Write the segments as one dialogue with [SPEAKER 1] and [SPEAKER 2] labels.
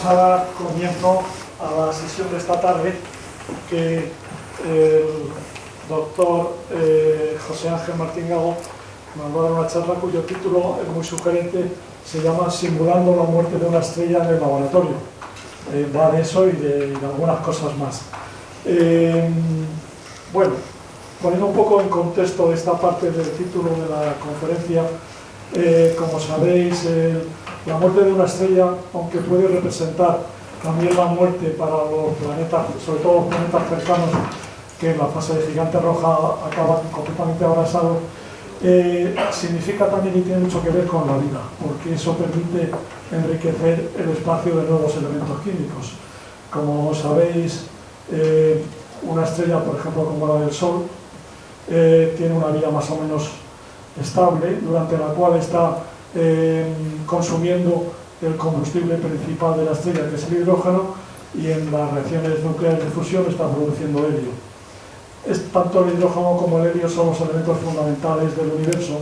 [SPEAKER 1] A dar comienzo a la sesión de esta tarde que el doctor José Ángel Martín Gago nos va a dar una charla cuyo título es muy sugerente, se llama Simulando la muerte de una estrella en el laboratorio. Va de eso y de algunas cosas más. Bueno, poniendo un poco en contexto esta parte del título de la conferencia, como sabéis, la muerte de una estrella, aunque puede representar también la muerte para los planetas, sobre todo los planetas cercanos, que en la fase de gigante roja acaban completamente abrasados, significa también y tiene mucho que ver con la vida, porque eso permite enriquecer el espacio de nuevos elementos químicos. Como sabéis, una estrella, por ejemplo, como la del Sol, tiene una vida más o menos estable, durante la cual está consumiendo el combustible principal de la estrella, que es el hidrógeno, y en las reacciones nucleares de fusión está produciendo helio. Tanto el hidrógeno como el helio son los elementos fundamentales del universo,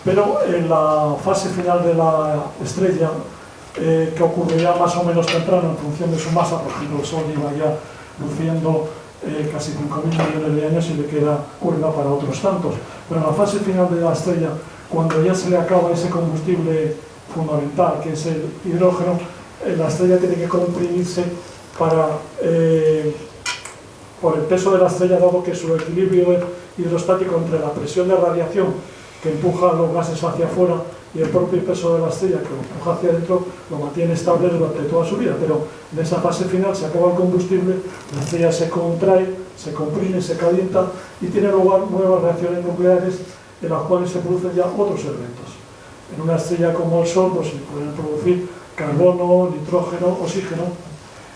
[SPEAKER 1] pero en la fase final de la estrella, que ocurrirá más o menos temprano en función de su masa, por ejemplo el Sol iba ya luciendo casi 5.000 millones de años y le queda cuerda para otros tantos, pero en la fase final de la estrella, cuando ya se le acaba ese combustible fundamental, que es el hidrógeno, la estrella tiene que comprimirse para, por el peso de la estrella, dado que su equilibrio hidrostático entre la presión de radiación que empuja los gases hacia afuera y el propio peso de la estrella que lo empuja hacia adentro, lo mantiene estable durante toda su vida, pero en esa fase final se acaba el combustible, la estrella se contrae, se comprime, se calienta y tiene lugar nuevas reacciones nucleares en las cuales se producen ya otros elementos. En una estrella como el Sol pues, se pueden producir carbono, nitrógeno, oxígeno.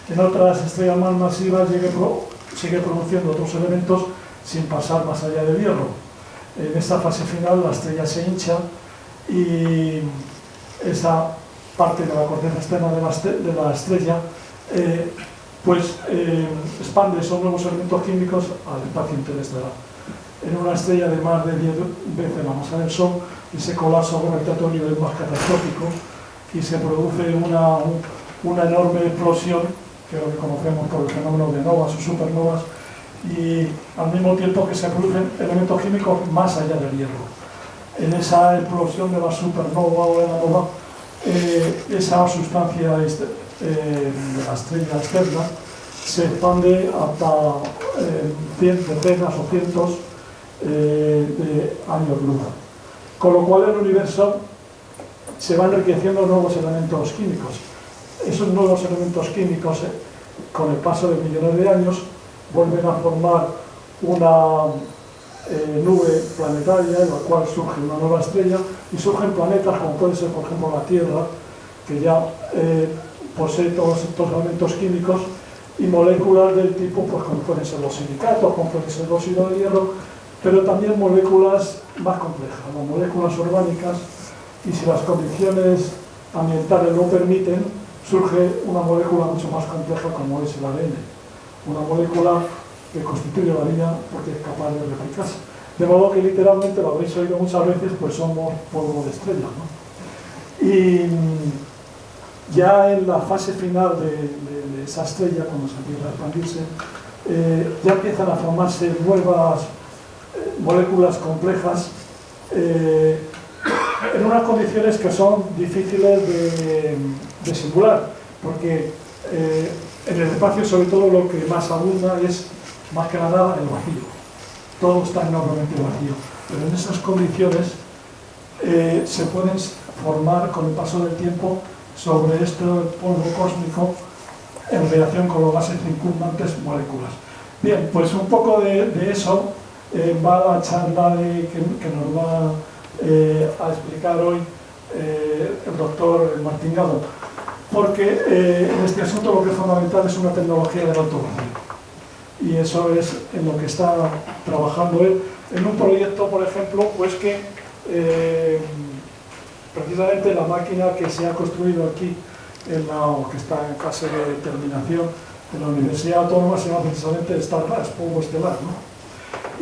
[SPEAKER 1] En otras estrellas más masivas sigue produciendo otros elementos sin pasar más allá del hierro. En esta fase final la estrella se hincha y esa parte de la corteza externa de la estrella expande esos nuevos elementos químicos al espacio interestelar. En una estrella de más de 10 veces la masa del Sol, ese colapso gravitatorio es más catastrófico y se produce una enorme explosión, que es lo que conocemos por el fenómeno de novas o supernovas, y al mismo tiempo que se producen elementos químicos más allá del hierro. En esa explosión de la supernova o de la nova, esa sustancia de la estrella externa se expande hasta decenas o cientos de años luz. Con lo cual el universo se va enriqueciendo nuevos elementos químicos. Esos nuevos elementos químicos, con el paso de millones de años, vuelven a formar una nube planetaria en la cual surge una nueva estrella y surgen planetas como puede ser por ejemplo la Tierra, que ya posee todos estos elementos químicos y moléculas del tipo pues, como pueden ser los silicatos, como pueden ser el óxido de hierro, pero también moléculas más complejas, las moléculas orgánicas, y si las condiciones ambientales lo permiten, surge una molécula mucho más compleja como es el ADN. Una molécula que constituye la vida porque es capaz de replicarse. De modo que literalmente, lo habréis oído muchas veces, pues somos polvo de estrellas, ¿no? Y ya en la fase final de esa estrella, cuando se empieza a expandirse, ya empiezan a formarse nuevas moléculas complejas en unas condiciones que son difíciles de simular, porque en el espacio sobre todo lo que más abunda es más que nada el vacío. Todo está enormemente vacío, pero en esas condiciones se pueden formar con el paso del tiempo sobre este polvo cósmico en relación con los gases circundantes moléculas. Bien, pues un poco de eso va la charla que nos va a explicar hoy el doctor Martín Gago, porque en este asunto lo que es fundamental es una tecnología del alto vacío. Y eso es en lo que está trabajando él, en un proyecto, por ejemplo, pues que precisamente la máquina que se ha construido aquí, o que está en fase de terminación en la Universidad Autónoma, se llama precisamente Stardust, polvo estelar, ¿no?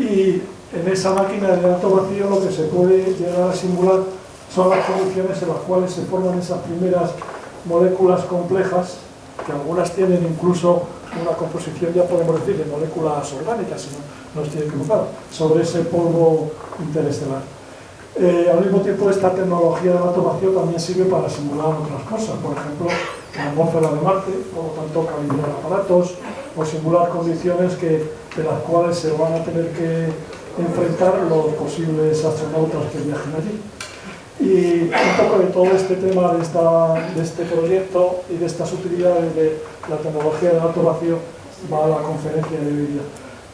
[SPEAKER 1] Y en esa máquina de alto vacío lo que se puede llegar a simular son las condiciones en las cuales se forman esas primeras moléculas complejas, que algunas tienen incluso una composición, ya podemos decir, de moléculas orgánicas, si no estoy equivocado, sobre ese polvo interestelar. Al mismo tiempo, esta tecnología de alto vacío también sirve para simular otras cosas, por ejemplo, la atmósfera de Marte, por lo tanto, calibrar aparatos o simular condiciones de las cuales se van a tener que enfrentar los posibles astronautas que viajen allí. Y un poco de todo este tema de este proyecto y de estas utilidades de la tecnología de alto vacío va a la conferencia de hoy día.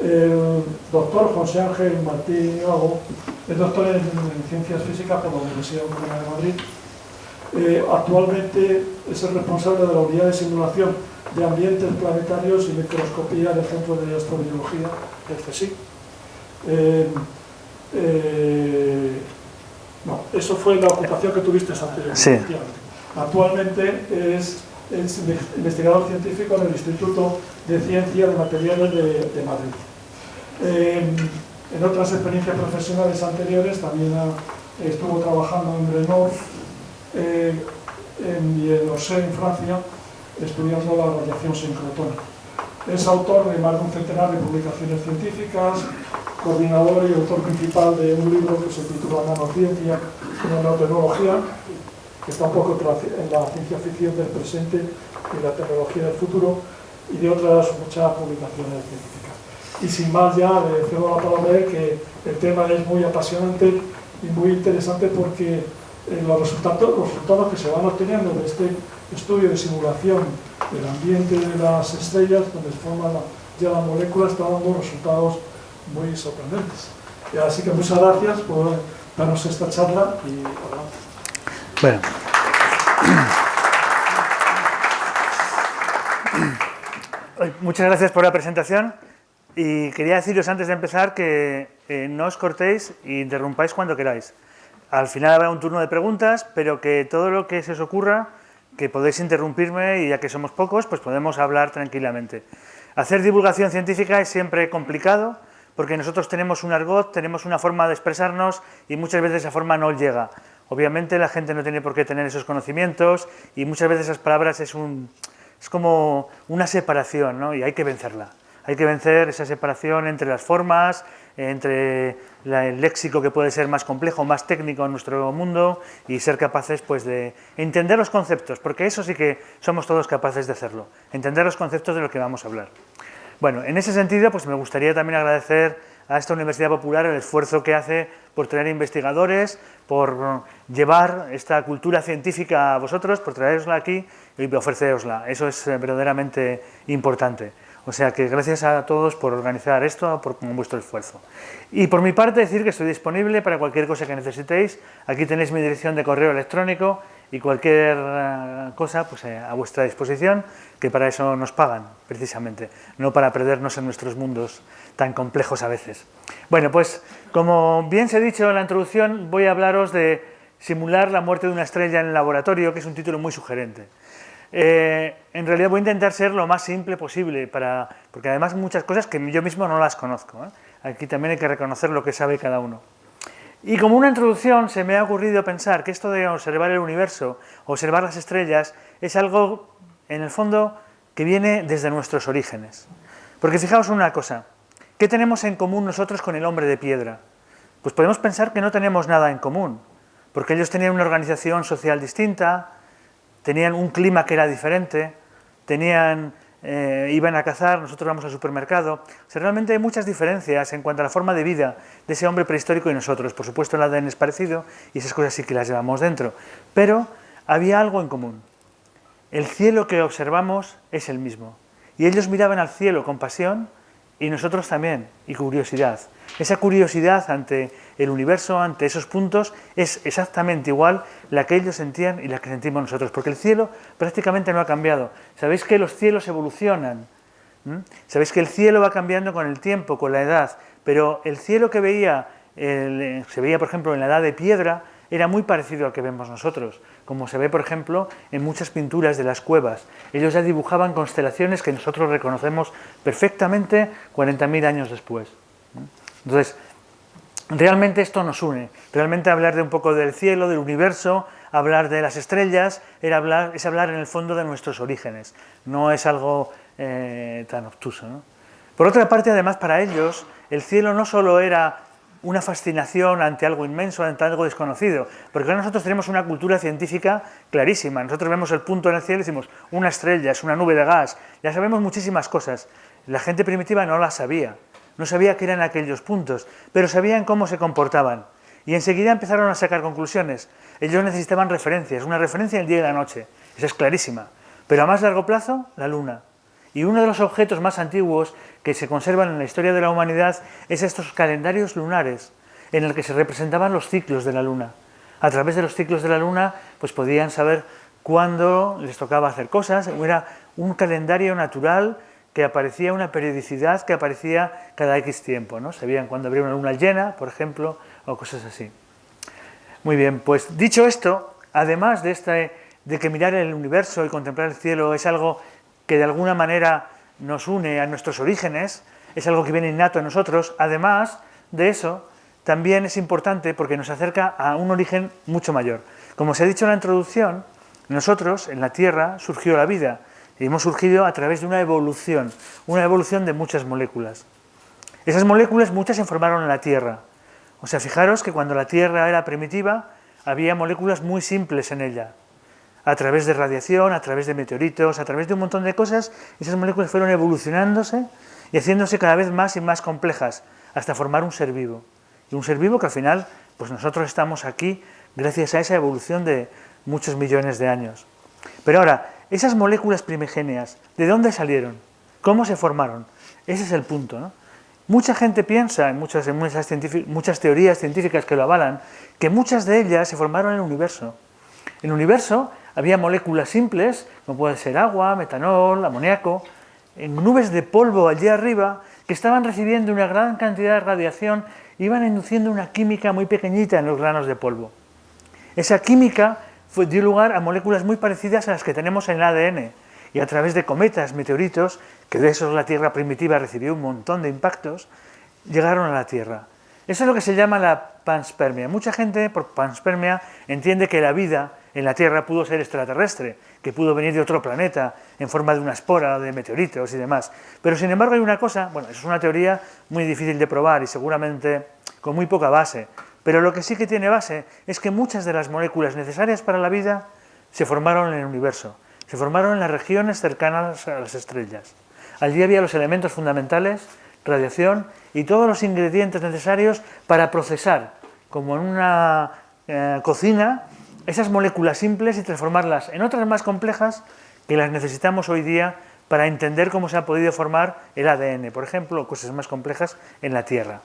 [SPEAKER 1] El doctor José Ángel Martín Gago es doctor en Ciencias Físicas por la Universidad Autónoma de Madrid. Actualmente es el responsable de la unidad de simulación de ambientes planetarios y microscopía del Centro de Astrobiología del CSIC. No, eso fue la ocupación que tuviste anteriormente.
[SPEAKER 2] Sí.
[SPEAKER 1] Actualmente es investigador científico en el Instituto de Ciencia de Materiales de Madrid. En otras experiencias profesionales anteriores también estuvo trabajando en Renault y en Orsay, en Francia, estudiando la radiación sincrotónica. Es autor de más de un centenar de publicaciones científicas, coordinador y autor principal de un libro que se titula Nanociencia y Nanotecnología, que está un poco en la ciencia ficción del presente y la tecnología del futuro, y de otras muchas publicaciones científicas. Y sin más ya, le cedo la palabra a él, que el tema es muy apasionante y muy interesante porque los resultados que se van obteniendo de este estudio de simulación del ambiente de las estrellas, donde se forman ya las moléculas, están dando resultados muy sorprendentes. Así que muchas gracias por darnos esta charla y adelante.
[SPEAKER 2] Bueno. Muchas gracias por la presentación y quería deciros antes de empezar que no os cortéis e interrumpáis cuando queráis. Al final habrá un turno de preguntas, pero que todo lo que se os ocurra, que podéis interrumpirme y ya que somos pocos, pues podemos hablar tranquilamente. Hacer divulgación científica es siempre complicado porque nosotros tenemos un argot, tenemos una forma de expresarnos y muchas veces esa forma no llega. Obviamente la gente no tiene por qué tener esos conocimientos y muchas veces esas palabras es como una separación, ¿no? Y hay que vencerla. Hay que vencer esa separación entre las formas, entre el léxico que puede ser más complejo, más técnico en nuestro mundo y ser capaces pues, de entender los conceptos, porque eso sí que somos todos capaces de hacerlo, entender los conceptos de lo que vamos a hablar. Bueno, en ese sentido pues me gustaría también agradecer a esta Universidad Popular el esfuerzo que hace por traer investigadores, por llevar esta cultura científica a vosotros, por traerosla aquí y ofrecerosla. Eso es verdaderamente importante. O sea que gracias a todos por organizar esto, por vuestro esfuerzo. Y por mi parte decir que estoy disponible para cualquier cosa que necesitéis. Aquí tenéis mi dirección de correo electrónico y cualquier cosa pues, a vuestra disposición, que para eso nos pagan, precisamente, no para perdernos en nuestros mundos tan complejos a veces. Bueno, pues como bien se ha dicho en la introducción, voy a hablaros de simular la muerte de una estrella en el laboratorio, que es un título muy sugerente. En realidad voy a intentar ser lo más simple posible, porque además muchas cosas que yo mismo no las conozco, ¿eh? Aquí también hay que reconocer lo que sabe cada uno. Y como una introducción se me ha ocurrido pensar que esto de observar el universo, observar las estrellas, es algo, en el fondo, que viene desde nuestros orígenes. Porque fijaos una cosa, ¿qué tenemos en común nosotros con el hombre de piedra? Pues podemos pensar que no tenemos nada en común, porque ellos tenían una organización social distinta, tenían un clima que era diferente, iban a cazar, nosotros vamos al supermercado. O sea, realmente hay muchas diferencias en cuanto a la forma de vida de ese hombre prehistórico y nosotros. Por supuesto el ADN es parecido y esas cosas sí que las llevamos dentro. Pero había algo en común. El cielo que observamos es el mismo. Y ellos miraban al cielo con pasión y nosotros también, y curiosidad. Esa curiosidad ante el universo, ante esos puntos, es exactamente igual la que ellos sentían y la que sentimos nosotros, porque el cielo prácticamente no ha cambiado. Sabéis que los cielos evolucionan, sabéis que el cielo va cambiando con el tiempo, con la edad, pero el cielo que se veía, por ejemplo, en la edad de piedra, era muy parecido al que vemos nosotros, como se ve, por ejemplo, en muchas pinturas de las cuevas. Ellos ya dibujaban constelaciones que nosotros reconocemos perfectamente 40.000 años después. Entonces, realmente esto nos une. Realmente hablar de un poco del cielo, del universo, hablar de las estrellas, es hablar en el fondo de nuestros orígenes. No es algo tan obtuso, ¿no? Por otra parte, además, para ellos, el cielo no solo era una fascinación ante algo inmenso, ante algo desconocido, porque ahora nosotros tenemos una cultura científica clarísima. Nosotros vemos el punto en el cielo y decimos, una estrella, es una nube de gas, ya sabemos muchísimas cosas. La gente primitiva no las sabía, no sabía qué eran aquellos puntos, pero sabían cómo se comportaban. Y enseguida empezaron a sacar conclusiones. Ellos necesitaban referencias, una referencia el día y la noche, esa es clarísima. Pero a más largo plazo, la luna. Y uno de los objetos más antiguos que se conservan en la historia de la humanidad es estos calendarios lunares, en el que se representaban los ciclos de la luna. A través de los ciclos de la luna, pues podían saber cuándo les tocaba hacer cosas. Era un calendario natural que aparecía, una periodicidad que aparecía cada X tiempo, ¿no? Sabían cuándo habría una luna llena, por ejemplo, o cosas así. Muy bien, pues dicho esto, además de que mirar el universo y contemplar el cielo es algo que de alguna manera nos une a nuestros orígenes, es algo que viene innato en nosotros, además de eso, también es importante porque nos acerca a un origen mucho mayor. Como se ha dicho en la introducción, nosotros, en la Tierra, surgió la vida, y hemos surgido a través de una evolución de muchas moléculas. Esas moléculas muchas se formaron en la Tierra. O sea, fijaros que cuando la Tierra era primitiva, había moléculas muy simples en ella. A través de radiación, a través de meteoritos, a través de un montón de cosas, esas moléculas fueron evolucionándose y haciéndose cada vez más y más complejas, hasta formar un ser vivo. Y un ser vivo que al final, pues nosotros estamos aquí gracias a esa evolución de muchos millones de años. Pero ahora, esas moléculas primigenias, ¿de dónde salieron? ¿Cómo se formaron? Ese es el punto, ¿no? Mucha gente piensa, en muchas teorías científicas que lo avalan, que muchas de ellas se formaron en el universo. En el universo había moléculas simples, como puede ser agua, metanol, amoníaco, en nubes de polvo allí arriba, que estaban recibiendo una gran cantidad de radiación, iban induciendo una química muy pequeñita en los granos de polvo. Esa química dio lugar a moléculas muy parecidas a las que tenemos en el ADN, y a través de cometas, meteoritos, que de esos la Tierra primitiva recibió un montón de impactos, llegaron a la Tierra. Eso es lo que se llama la panspermia. Mucha gente por panspermia entiende que la vida en la Tierra pudo ser extraterrestre, que pudo venir de otro planeta en forma de una espora, de meteoritos y demás. Pero sin embargo hay una cosa, bueno, eso es una teoría muy difícil de probar y seguramente con muy poca base, pero lo que sí que tiene base es que muchas de las moléculas necesarias para la vida se formaron en el universo, se formaron en las regiones cercanas a las estrellas. Allí había los elementos fundamentales, radiación y todos los ingredientes necesarios para procesar, como en una cocina, esas moléculas simples y transformarlas en otras más complejas que las necesitamos hoy día para entender cómo se ha podido formar el ADN, por ejemplo, o cosas más complejas en la Tierra.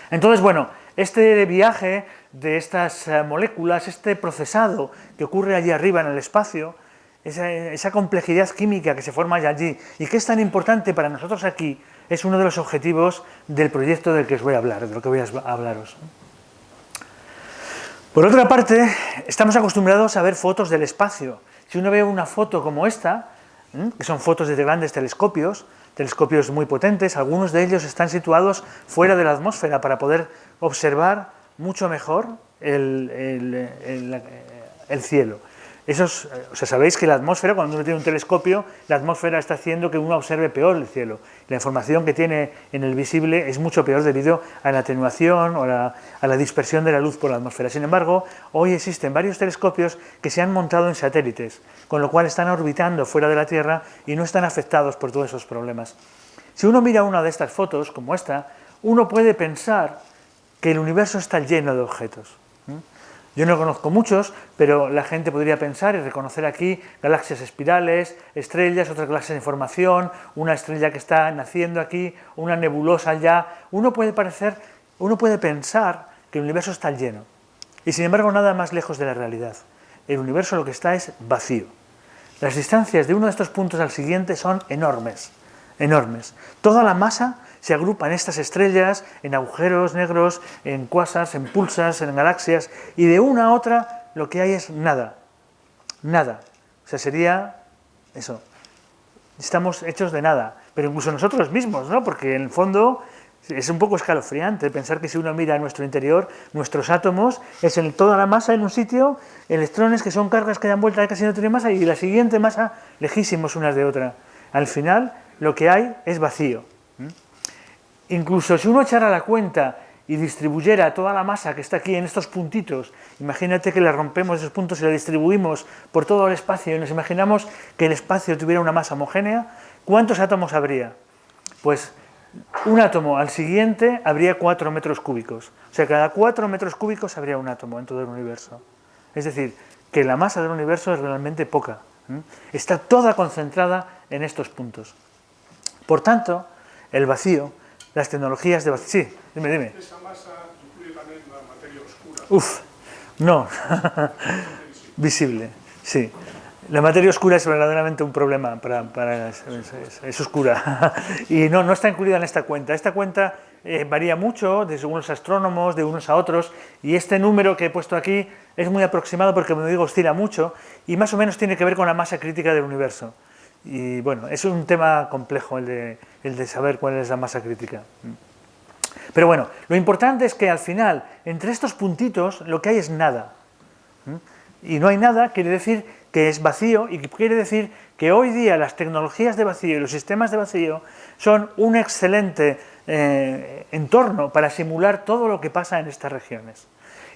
[SPEAKER 2] Entonces, bueno, este viaje de estas moléculas, este procesado que ocurre allí arriba en el espacio, esa complejidad química que se forma allí y que es tan importante para nosotros aquí, es uno de los objetivos del proyecto del que os voy a hablar, de lo que voy a hablaros. Por otra parte, estamos acostumbrados a ver fotos del espacio. Si uno ve una foto como esta, que son fotos de grandes telescopios muy potentes, algunos de ellos están situados fuera de la atmósfera para poder observar mucho mejor el cielo. O sea, sabéis que la atmósfera, cuando uno tiene un telescopio, la atmósfera está haciendo que uno observe peor el cielo. La información que tiene en el visible es mucho peor debido a la atenuación o a la dispersión de la luz por la atmósfera. Sin embargo, hoy existen varios telescopios que se han montado en satélites, con lo cual están orbitando fuera de la Tierra y no están afectados por todos esos problemas. Si uno mira una de estas fotos, como esta, uno puede pensar que el universo está lleno de objetos. Yo no conozco muchos, pero la gente podría pensar y reconocer aquí galaxias espirales, estrellas, otras galaxias en formación, una estrella que está naciendo aquí, una nebulosa allá. Uno puede pensar que el universo está lleno. Y sin embargo, nada más lejos de la realidad. El universo lo que está es vacío. Las distancias de uno de estos puntos al siguiente son enormes, enormes. Toda la masa se agrupa en estas estrellas, en agujeros negros, en cuásars, en pulsars, en galaxias, y de una a otra lo que hay es nada, nada. O sea, sería eso, estamos hechos de nada, pero incluso nosotros mismos, ¿no? Porque en el fondo Es un poco escalofriante pensar que si uno mira a nuestro interior, nuestros átomos, es toda la masa en un sitio, electrones que son cargas que dan vuelta casi no tienen masa y la siguiente masa lejísimos unas de otra. Al final lo que hay es vacío. Incluso si uno echara la cuenta y distribuyera toda la masa que está aquí en estos puntitos, imagínate que la rompemos esos puntos y la distribuimos por todo el espacio y nos imaginamos que el espacio tuviera una masa homogénea, ¿cuántos átomos habría? Pues un átomo al siguiente habría 4 metros cúbicos. O sea, cada 4 metros cúbicos habría un átomo en todo el universo. Es decir, que la masa del universo es realmente poca. Está toda concentrada en estos puntos. Por tanto, el vacío, las tecnologías de vacío... Sí, dime.
[SPEAKER 3] ¿Esa masa incluye también la materia oscura?
[SPEAKER 2] Uf, no. Visible, sí. La materia oscura es verdaderamente un problema, es oscura y no está incluida en esta cuenta. Esta cuenta varía mucho de unos astrónomos, de unos a otros, y este número que he puesto aquí es muy aproximado porque, como digo, oscila mucho y más o menos tiene que ver con la masa crítica del universo. Y bueno, es un tema complejo el de saber cuál es la masa crítica. Pero bueno, lo importante es que al final, entre estos puntitos, lo que hay es nada. Y no hay nada quiere decir que es vacío y quiere decir que hoy día las tecnologías de vacío y los sistemas de vacío son un excelente entorno para simular todo lo que pasa en estas regiones.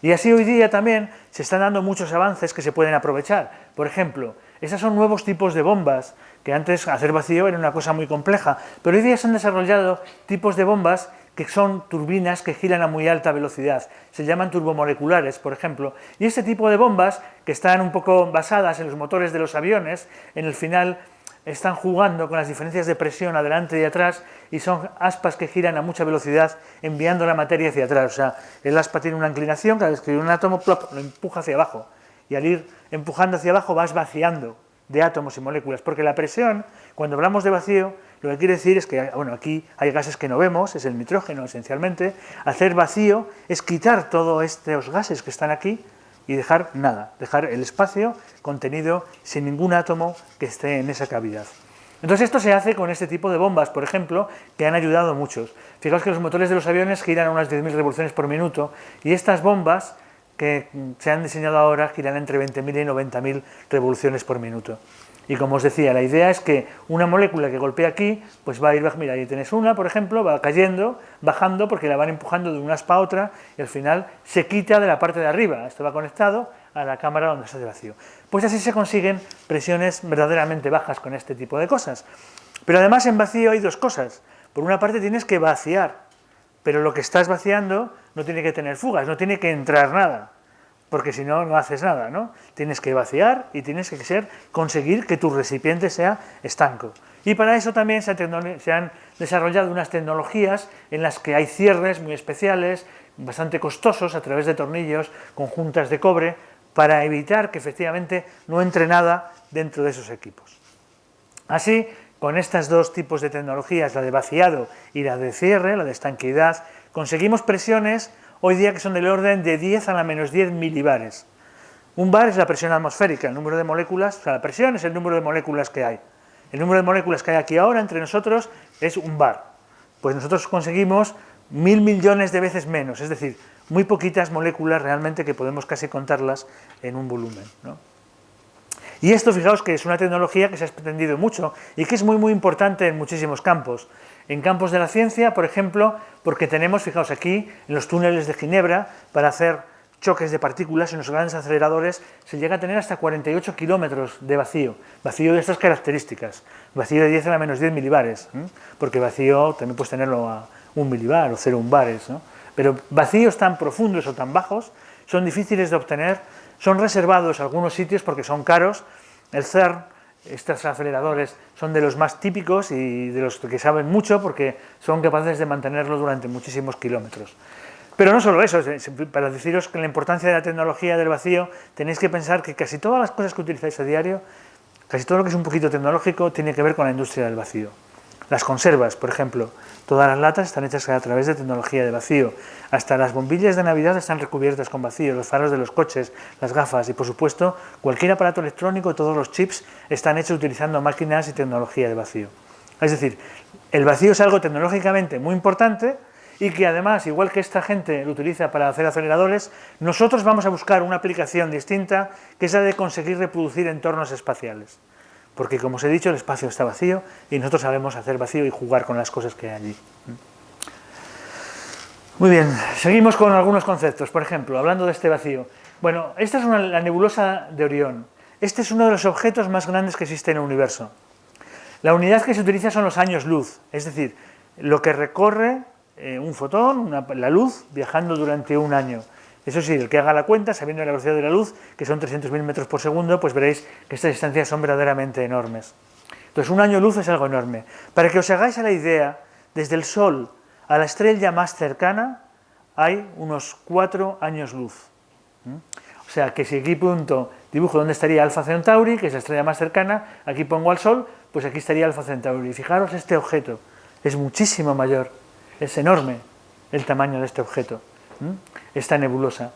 [SPEAKER 2] Y así hoy día también se están dando muchos avances que se pueden aprovechar. Por ejemplo, esos son nuevos tipos de bombas, que antes hacer vacío era una cosa muy compleja, pero hoy día se han desarrollado tipos de bombas que son turbinas que giran a muy alta velocidad. Se llaman turbomoleculares, por ejemplo. Y este tipo de bombas, que están un poco basadas en los motores de los aviones, en el final están jugando con las diferencias de presión adelante y atrás, y son aspas que giran a mucha velocidad enviando la materia hacia atrás. O sea, el aspa tiene una inclinación, cada vez que un átomo plop, lo empuja hacia abajo. Y al ir empujando hacia abajo vas vaciando de átomos y moléculas, porque la presión, cuando hablamos de vacío, lo que quiere decir es que, bueno, aquí hay gases que no vemos, es el nitrógeno esencialmente. Hacer vacío es quitar todos estos gases que están aquí y dejar nada, dejar el espacio contenido sin ningún átomo que esté en esa cavidad. Entonces esto se hace con este tipo de bombas, por ejemplo, que han ayudado a muchos. Fijaos que los motores de los aviones giran a unas 10.000 revoluciones por minuto y estas bombas que se han diseñado ahora giran entre 20.000 y 90.000 revoluciones por minuto. Y como os decía, la idea es que una molécula que golpea aquí, pues va a ir, mira, ahí tenés una, por ejemplo, va cayendo, bajando, porque la van empujando de una aspa a otra, y al final se quita de la parte de arriba. Esto va conectado a la cámara donde está de vacío. Pues así se consiguen presiones verdaderamente bajas con este tipo de cosas. Pero además en vacío hay dos cosas. Por una parte tienes que vaciar, pero lo que estás vaciando no tiene que tener fugas, no tiene que entrar nada. Porque si no, no haces nada, ¿no? Tienes que vaciar y tienes que conseguir que tu recipiente sea estanco. Y para eso también se han desarrollado unas tecnologías en las que hay cierres muy especiales, bastante costosos, a través de tornillos con juntas de cobre, para evitar que efectivamente no entre nada dentro de esos equipos. Así, con estos dos tipos de tecnologías, la de vaciado y la de cierre, la de estanqueidad, conseguimos presiones hoy día que son del orden de 10 a la menos 10 milibares. Un bar es la presión atmosférica, el número de moléculas, o sea, la presión es el número de moléculas que hay. El número de moléculas que hay aquí ahora entre nosotros es un bar. Pues nosotros conseguimos 1.000 millones de veces menos, es decir, muy poquitas moléculas realmente que podemos casi contarlas en un volumen, ¿no? Y esto, fijaos que es una tecnología que se ha extendido mucho y que es muy importante en muchísimos campos. En campos de la ciencia, por ejemplo, porque tenemos, fijaos aquí, en los túneles de Ginebra, para hacer choques de partículas en los grandes aceleradores, se llega a tener hasta 48 kilómetros de vacío de estas características, vacío de 10 a la menos 10 milibares, porque vacío también puedes tenerlo a 1 milibar o 0,1 bares, ¿no? Pero vacíos tan profundos o tan bajos son difíciles de obtener, son reservados a algunos sitios porque son caros. El CERN, estos aceleradores, son de los más típicos y de los que saben mucho porque son capaces de mantenerlo durante muchísimos kilómetros. Pero no solo eso, para deciros que la importancia de la tecnología del vacío, tenéis que pensar que casi todas las cosas que utilizáis a diario, casi todo lo que es un poquito tecnológico, tiene que ver con la industria del vacío. Las conservas, por ejemplo, todas las latas están hechas a través de tecnología de vacío. Hasta las bombillas de Navidad están recubiertas con vacío, los faros de los coches, las gafas y, por supuesto, cualquier aparato electrónico, todos los chips están hechos utilizando máquinas y tecnología de vacío. Es decir, el vacío es algo tecnológicamente muy importante, y que además, igual que esta gente lo utiliza para hacer aceleradores, nosotros vamos a buscar una aplicación distinta, que es la de conseguir reproducir entornos espaciales. Porque, como os he dicho, el espacio está vacío y nosotros sabemos hacer vacío y jugar con las cosas que hay allí. Muy bien, seguimos con algunos conceptos. Por ejemplo, hablando de este vacío. Bueno, esta es la nebulosa de Orión. Este es uno de los objetos más grandes que existe en el universo. La unidad que se utiliza son los años luz, es decir, lo que recorre un fotón, la luz, viajando durante un año. Eso sí, el que haga la cuenta, sabiendo la velocidad de la luz, que son 300.000 metros por segundo, pues veréis que estas distancias son verdaderamente enormes. Entonces, un año luz es algo enorme. Para que os hagáis a la idea, desde el Sol a la estrella más cercana hay unos 4 años luz. O sea, que si aquí dibujo dónde estaría Alfa Centauri, que es la estrella más cercana, aquí pongo al Sol, pues aquí estaría Alfa Centauri. Y fijaros, este objeto es muchísimo mayor, es enorme el tamaño de este objeto, esta nebulosa.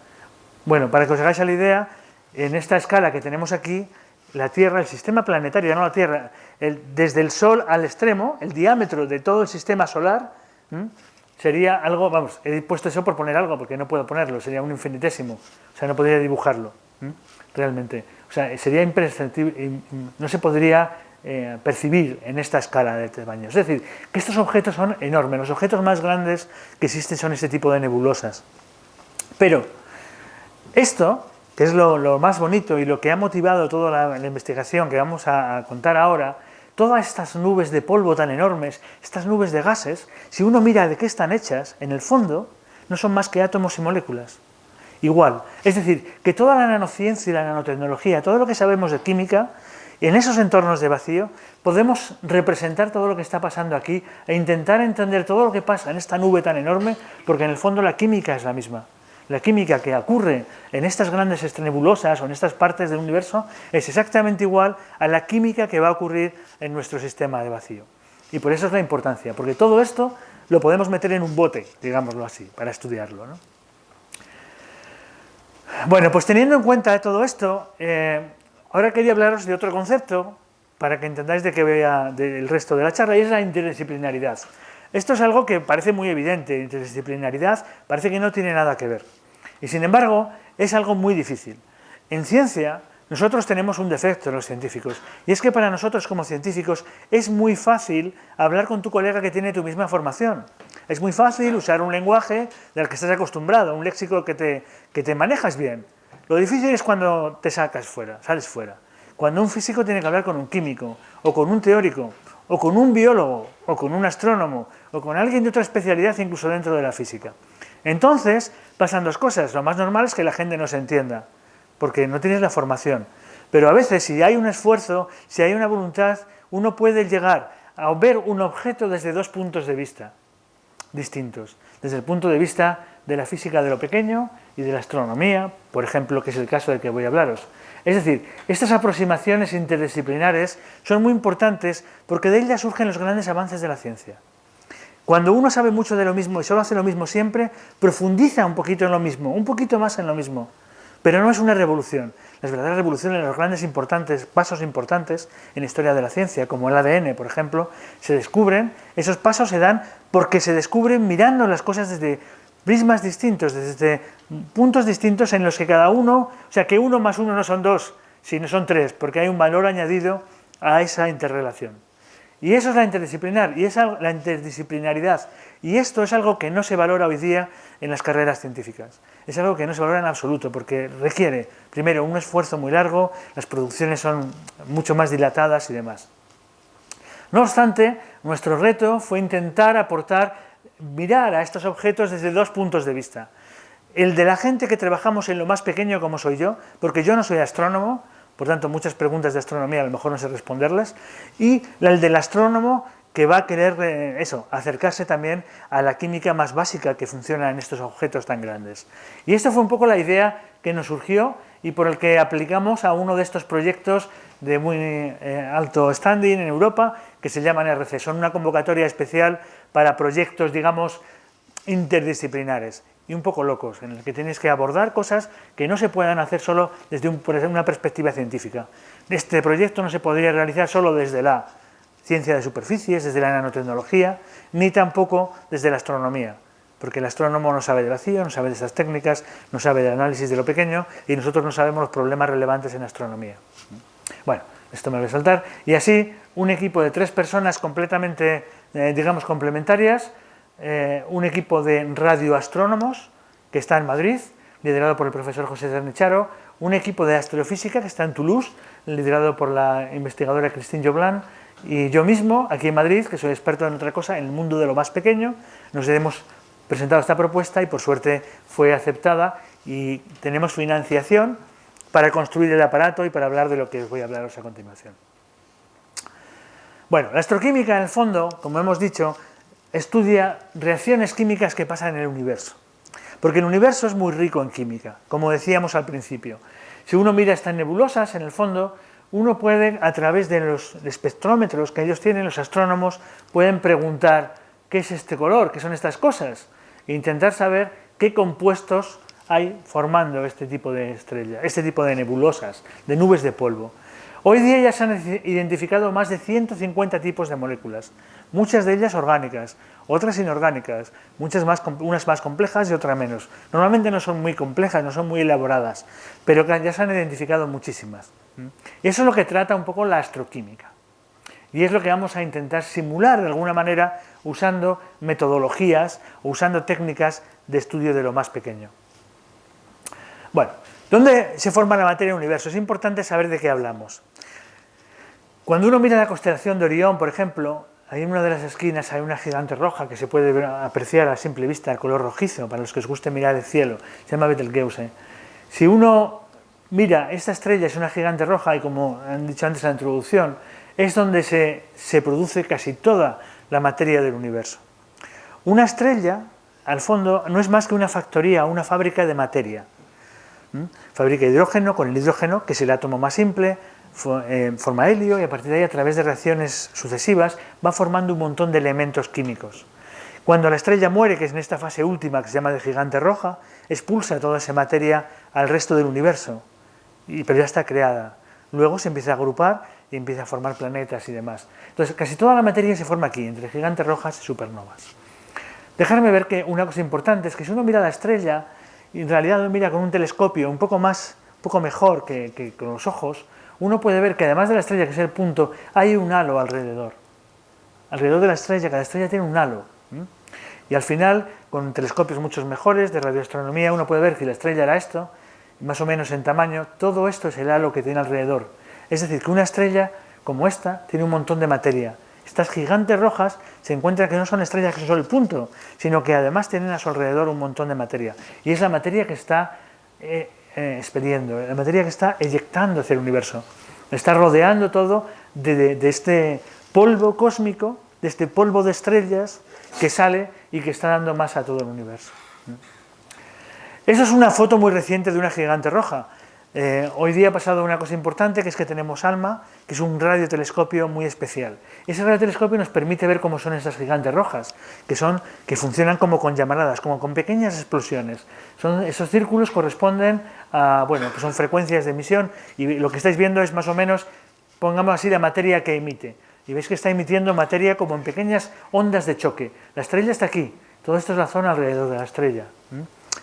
[SPEAKER 2] Bueno, para que os hagáis a la idea, en esta escala que tenemos aquí, la Tierra, el sistema planetario, no la Tierra, desde el Sol al extremo, el diámetro de todo el sistema solar, sería algo, vamos, he puesto eso por poner algo, porque no puedo ponerlo, sería un infinitésimo, o sea, no podría dibujarlo, realmente. O sea, sería imperceptible, no se podría percibir en esta escala de tamaño. Es decir, que estos objetos son enormes, los objetos más grandes que existen son este tipo de nebulosas. Pero esto, que es lo más bonito y lo que ha motivado toda la investigación que vamos a contar ahora, todas estas nubes de polvo tan enormes, estas nubes de gases, si uno mira de qué están hechas, en el fondo no son más que átomos y moléculas. Igual, es decir, que toda la nanociencia y la nanotecnología, todo lo que sabemos de química, en esos entornos de vacío, podemos representar todo lo que está pasando aquí e intentar entender todo lo que pasa en esta nube tan enorme, porque en el fondo la química es la misma. La química que ocurre en estas grandes nebulosas o en estas partes del universo es exactamente igual a la química que va a ocurrir en nuestro sistema de vacío. Y por eso es la importancia, porque todo esto lo podemos meter en un bote, digámoslo así, para estudiarlo, ¿no? Bueno, pues teniendo en cuenta todo esto, ahora quería hablaros de otro concepto para que entendáis de qué vea del resto de la charla, y es la interdisciplinaridad. Esto es algo que parece muy evidente, interdisciplinaridad parece que no tiene nada que ver. Y sin embargo, es algo muy difícil. En ciencia, nosotros tenemos un defecto los científicos, y es que para nosotros como científicos es muy fácil hablar con tu colega que tiene tu misma formación. Es muy fácil usar un lenguaje del que estás acostumbrado, un léxico que te manejas bien. Lo difícil es cuando te sales fuera. Cuando un físico tiene que hablar con un químico, o con un teórico, o con un biólogo, o con un astrónomo, o con alguien de otra especialidad incluso dentro de la física. Entonces pasan dos cosas. Lo más normal es que la gente no se entienda, porque no tienes la formación. Pero a veces, si hay un esfuerzo, si hay una voluntad, uno puede llegar a ver un objeto desde dos puntos de vista distintos. Desde el punto de vista de la física de lo pequeño y de la astronomía, por ejemplo, que es el caso del que voy a hablaros. Es decir, estas aproximaciones interdisciplinares son muy importantes porque de ellas surgen los grandes avances de la ciencia. Cuando uno sabe mucho de lo mismo y solo hace lo mismo siempre, profundiza un poquito en lo mismo, un poquito más en lo mismo. Pero no es una revolución. Las verdaderas revoluciones, los grandes pasos importantes en la historia de la ciencia, como el ADN, por ejemplo, se descubren, esos pasos se dan porque se descubren mirando las cosas desde prismas distintos, desde puntos distintos en los que cada uno, o sea, que 1 más 1 no son 2, sino son 3, porque hay un valor añadido a esa interrelación. Y eso es la interdisciplinaridad. Y esto es algo que no se valora hoy día en las carreras científicas. Es algo que no se valora en absoluto, porque requiere, primero, un esfuerzo muy largo, las producciones son mucho más dilatadas y demás. No obstante, nuestro reto fue intentar mirar a estos objetos desde dos puntos de vista. El de la gente que trabajamos en lo más pequeño, como soy yo, porque yo no soy astrónomo, por tanto muchas preguntas de astronomía a lo mejor no sé responderlas, y el del astrónomo que va a querer acercarse también a la química más básica que funciona en estos objetos tan grandes. Y esta fue un poco la idea que nos surgió y por el que aplicamos a uno de estos proyectos de muy alto standing en Europa, que se llaman RC. Son una convocatoria especial para proyectos, digamos, interdisciplinares y un poco locos, en el que tienes que abordar cosas que no se puedan hacer solo desde una perspectiva científica. Este proyecto no se podría realizar solo desde la ciencia de superficies, desde la nanotecnología, ni tampoco desde la astronomía. porque el astrónomo no sabe de vacío, no sabe de esas técnicas, no sabe del análisis de lo pequeño y nosotros no sabemos los problemas relevantes en astronomía. Bueno, esto me lo voy a saltar. Y así, un equipo de 3 personas completamente, digamos, complementarias, un equipo de radioastrónomos que está en Madrid, liderado por el profesor José Cernicharo, un equipo de astrofísica que está en Toulouse, liderado por la investigadora Christine Joblan, y yo mismo, aquí en Madrid, que soy experto en otra cosa, en el mundo de lo más pequeño, nos hemos presentado esta propuesta y por suerte fue aceptada y tenemos financiación para construir el aparato y para hablar de lo que os voy a hablaros a continuación. Bueno, la astroquímica en el fondo, como hemos dicho, estudia reacciones químicas que pasan en el universo. Porque el universo es muy rico en química, como decíamos al principio. Si uno mira estas nebulosas, en el fondo, uno puede, a través de los espectrómetros que ellos tienen, los astrónomos, pueden preguntar qué es este color, qué son estas cosas, e intentar saber qué compuestos hay formando este tipo de estrellas, este tipo de nebulosas, de nubes de polvo. Hoy día ya se han identificado más de 150 tipos de moléculas, muchas de ellas orgánicas, otras inorgánicas, unas más complejas y otras menos. Normalmente no son muy complejas, no son muy elaboradas, pero ya se han identificado muchísimas. Y eso es lo que trata un poco la astroquímica. Y es lo que vamos a intentar simular de alguna manera usando metodologías o usando técnicas de estudio de lo más pequeño. Bueno, ¿dónde se forma la materia del universo? Es importante saber de qué hablamos. Cuando uno mira la constelación de Orión, por ejemplo, ahí en una de las esquinas hay una gigante roja que se puede apreciar a simple vista el color rojizo, para los que os guste mirar el cielo, se llama Betelgeuse. Si uno mira, esta estrella es una gigante roja y como han dicho antes en la introducción, es donde se produce casi toda la materia del universo. Una estrella, al fondo, no es más que una factoría, una fábrica de materia. Fabrica hidrógeno con el hidrógeno, que es el átomo más simple, forma helio y a partir de ahí, a través de reacciones sucesivas, va formando un montón de elementos químicos. Cuando la estrella muere, que es en esta fase última que se llama de gigante roja, expulsa toda esa materia al resto del universo, pero ya está creada. Luego se empieza a agrupar y empieza a formar planetas y demás. Entonces, casi toda la materia se forma aquí, entre gigantes rojas y supernovas. Dejarme ver que una cosa importante es que si uno mira la estrella, y en realidad uno mira con un telescopio un poco mejor que con los ojos, uno puede ver que además de la estrella, que es el punto, hay un halo alrededor. Alrededor de la estrella, cada estrella tiene un halo. Y al final, con telescopios mucho mejores de radioastronomía, uno puede ver que la estrella era esto, más o menos en tamaño, todo esto es el halo que tiene alrededor. Es decir, que una estrella como esta tiene un montón de materia. Estas gigantes rojas se encuentran que no son estrellas que son solo el punto, sino que además tienen a su alrededor un montón de materia. Y es la materia que está expeliendo, la materia que está eyectando hacia el universo. Está rodeando todo de este polvo cósmico, de este polvo de estrellas que sale y que está dando masa a todo el universo. Esa es una foto muy reciente de una gigante roja. Hoy día ha pasado una cosa importante, que es que tenemos ALMA, que es un radiotelescopio muy especial. Ese radiotelescopio nos permite ver cómo son estas gigantes rojas, que funcionan como con llamaradas, como con pequeñas explosiones. Esos círculos corresponden a, bueno, pues son frecuencias de emisión, y lo que estáis viendo es más o menos, pongamos así, la materia que emite. Y veis que está emitiendo materia como en pequeñas ondas de choque. La estrella está aquí, todo esto es la zona alrededor de la estrella.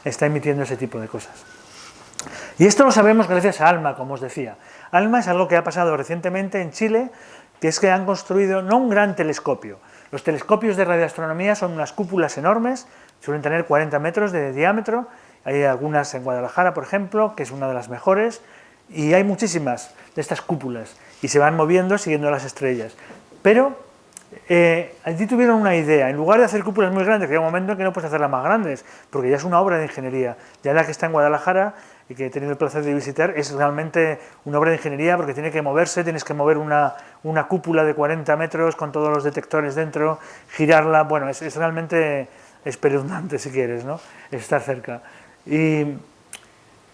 [SPEAKER 2] Está emitiendo ese tipo de cosas. Y esto lo sabemos gracias a ALMA, como os decía. ALMA es algo que ha pasado recientemente en Chile, que es que han construido no un gran telescopio. Los telescopios de radioastronomía son unas cúpulas enormes, suelen tener 40 metros de diámetro. Hay algunas en Guadalajara, por ejemplo, que es una de las mejores, y hay muchísimas de estas cúpulas, y se van moviendo siguiendo las estrellas. Pero allí tuvieron una idea, en lugar de hacer cúpulas muy grandes, que hay un momento en que no puedes hacerlas más grandes, porque ya es una obra de ingeniería. Ya la que está en Guadalajara, y que he tenido el placer de visitar, es realmente una obra de ingeniería, porque tiene que moverse, tienes que mover una cúpula de 40 metros con todos los detectores dentro, girarla, bueno, es realmente espeluznante, si quieres, ¿no? Estar cerca. Y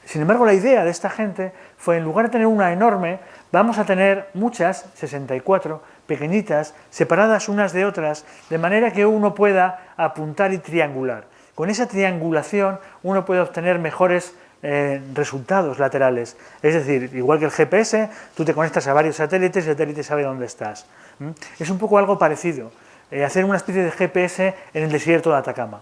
[SPEAKER 2] sin embargo, la idea de esta gente fue, en lugar de tener una enorme, vamos a tener muchas, 64, pequeñitas, separadas unas de otras, de manera que uno pueda apuntar y triangular. Con esa triangulación uno puede obtener mejores resultados laterales. Es decir, igual que el GPS, tú te conectas a varios satélites y el satélite sabe dónde estás. Es un poco algo parecido, hacer una especie de GPS en el desierto de Atacama.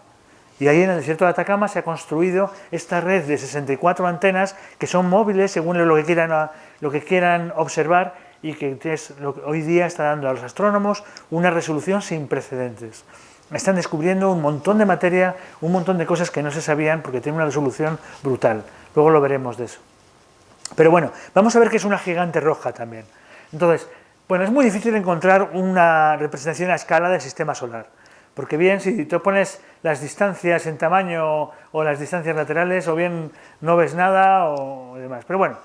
[SPEAKER 2] Y ahí en el desierto de Atacama se ha construido esta red de 64 antenas que son móviles según lo que quieran observar y que es lo que hoy día está dando a los astrónomos una resolución sin precedentes. Están descubriendo un montón de materia, un montón de cosas que no se sabían porque tiene una resolución brutal. Luego lo veremos de eso. Pero bueno, vamos a ver que es una gigante roja también. Entonces, bueno, es muy difícil encontrar una representación a escala del sistema solar. Porque bien, si tú pones las distancias en tamaño o las distancias laterales, o bien no ves nada o demás. Pero bueno,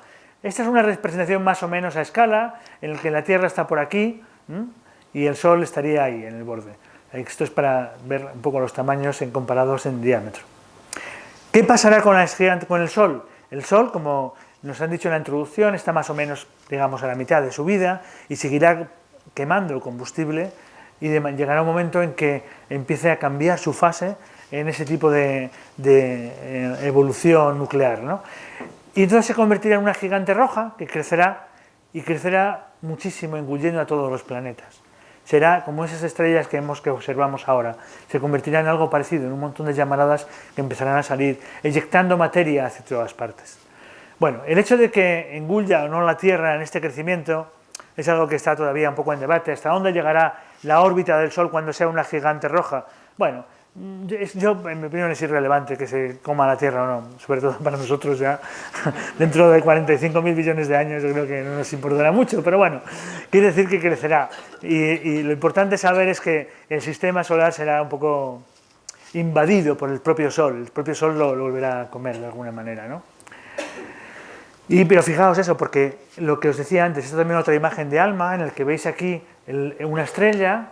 [SPEAKER 2] esta es una representación más o menos a escala, en la que la Tierra está por aquí y el Sol estaría ahí, en el borde. Esto es para ver un poco los tamaños comparados en diámetro. ¿Qué pasará con el Sol? El Sol, como nos han dicho en la introducción, está más o menos, digamos, a la mitad de su vida y seguirá quemando combustible y llegará un momento en que empiece a cambiar su fase en ese tipo de evolución nuclear, ¿no? Y entonces se convertirá en una gigante roja que crecerá y crecerá muchísimo, engullendo a todos los planetas. Será como esas estrellas que observamos ahora, se convertirá en algo parecido, en un montón de llamaradas que empezarán a salir, eyectando materia hacia todas partes. Bueno, el hecho de que engulla o no la Tierra en este crecimiento es algo que está todavía un poco en debate. ¿Hasta dónde llegará la órbita del Sol cuando sea una gigante roja? Bueno, en mi opinión es irrelevante que se coma la Tierra o no, sobre todo para nosotros ya dentro de 45.000 billones de años yo creo que no nos importará mucho, pero bueno, quiere decir que crecerá y lo importante saber es que el sistema solar será un poco invadido por el propio Sol lo volverá a comer de alguna manera, ¿no? Pero fijaos eso, porque lo que os decía antes, esto también es otra imagen de ALMA, en el que veis aquí una estrella,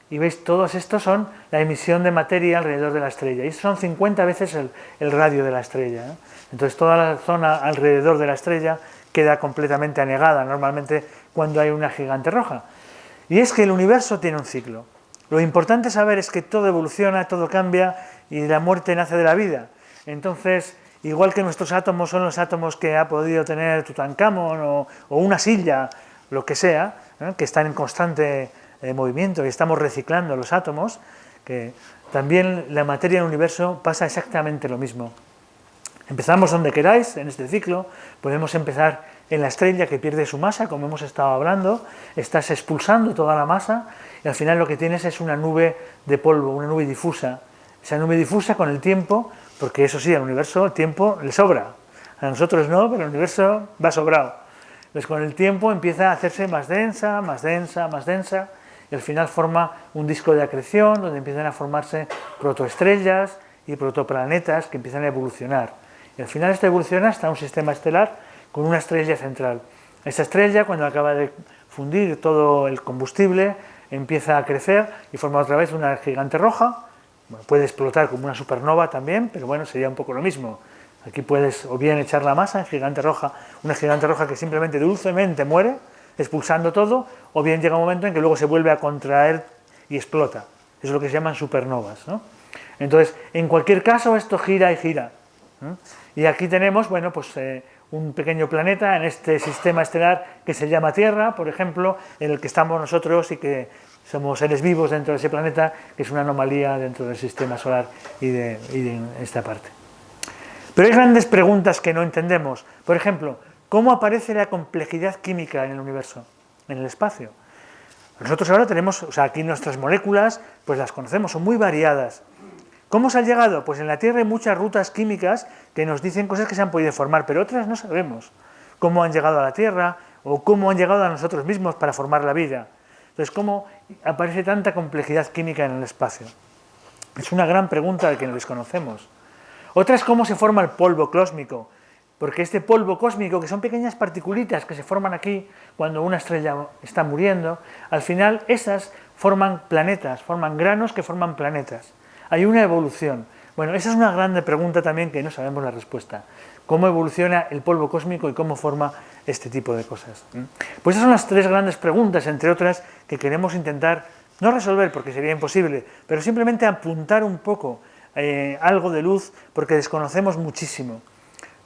[SPEAKER 2] y veis, todos estos son la emisión de materia alrededor de la estrella, y estos son 50 veces el radio de la estrella, ¿no? Entonces toda la zona alrededor de la estrella queda completamente anegada, normalmente cuando hay una gigante roja. Y es que el universo tiene un ciclo. Lo importante saber es que todo evoluciona, todo cambia, y la muerte nace de la vida. Entonces, igual que nuestros átomos son los átomos que ha podido tener Tutankamón o una silla, lo que sea, ¿eh? Que están en constante movimiento y estamos reciclando los átomos, que también la materia del universo pasa exactamente lo mismo. Empezamos donde queráis en este ciclo, podemos empezar en la estrella que pierde su masa, como hemos estado hablando, estás expulsando toda la masa y al final lo que tienes es una nube de polvo, una nube difusa. Esa nube difusa con el tiempo, porque eso sí, al universo el tiempo le sobra, a nosotros no, pero el universo va sobrado. Entonces con el tiempo empieza a hacerse más densa, más densa, más densa, y al final forma un disco de acreción donde empiezan a formarse protoestrellas y protoplanetas que empiezan a evolucionar. Y al final esto evoluciona hasta un sistema estelar con una estrella central. Esta estrella, cuando acaba de fundir todo el combustible, empieza a crecer y forma otra vez una gigante roja. Bueno, puede explotar como una supernova también, pero bueno, sería un poco lo mismo. Aquí puedes o bien echar la masa en gigante roja, una gigante roja que simplemente dulcemente muere, expulsando todo, o bien llega un momento en que luego se vuelve a contraer y explota. Eso es lo que se llaman supernovas, ¿no? Entonces, en cualquier caso, esto gira y gira. Y aquí tenemos, bueno, pues un pequeño planeta en este sistema estelar que se llama Tierra, por ejemplo, en el que estamos nosotros y que somos seres vivos dentro de ese planeta, que es una anomalía dentro del sistema solar y de esta parte. Pero hay grandes preguntas que no entendemos. Por ejemplo, ¿cómo aparece la complejidad química en el universo, en el espacio? Nosotros ahora tenemos, o sea, aquí nuestras moléculas, pues las conocemos, son muy variadas. ¿Cómo se ha llegado? Pues en la Tierra hay muchas rutas químicas que nos dicen cosas que se han podido formar, pero otras no sabemos cómo han llegado a la Tierra o cómo han llegado a nosotros mismos para formar la vida. Entonces, ¿cómo aparece tanta complejidad química en el espacio? Es una gran pregunta que no desconocemos. Otra es cómo se forma el polvo cósmico, porque este polvo cósmico, que son pequeñas particulitas que se forman aquí cuando una estrella está muriendo, al final esas forman planetas, forman granos que forman planetas. Hay una evolución. Bueno, esa es una grande pregunta también que no sabemos la respuesta. ¿Cómo evoluciona el polvo cósmico y cómo forma este tipo de cosas? Pues esas son las tres grandes preguntas, entre otras, que queremos intentar, no resolver porque sería imposible, pero simplemente apuntar un poco algo de luz porque desconocemos muchísimo.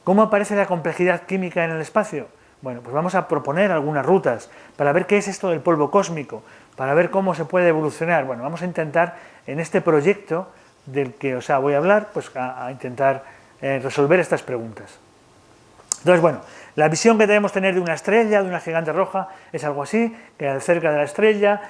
[SPEAKER 2] ¿Cómo aparece la complejidad química en el espacio? Bueno, pues vamos a proponer algunas rutas para ver qué es esto del polvo cósmico, para ver cómo se puede evolucionar. Bueno, vamos a intentar en este proyecto del que os voy a hablar, pues a intentar resolver estas preguntas. Entonces, bueno, la visión que debemos tener de una estrella, de una gigante roja, es algo así, que cerca de la estrella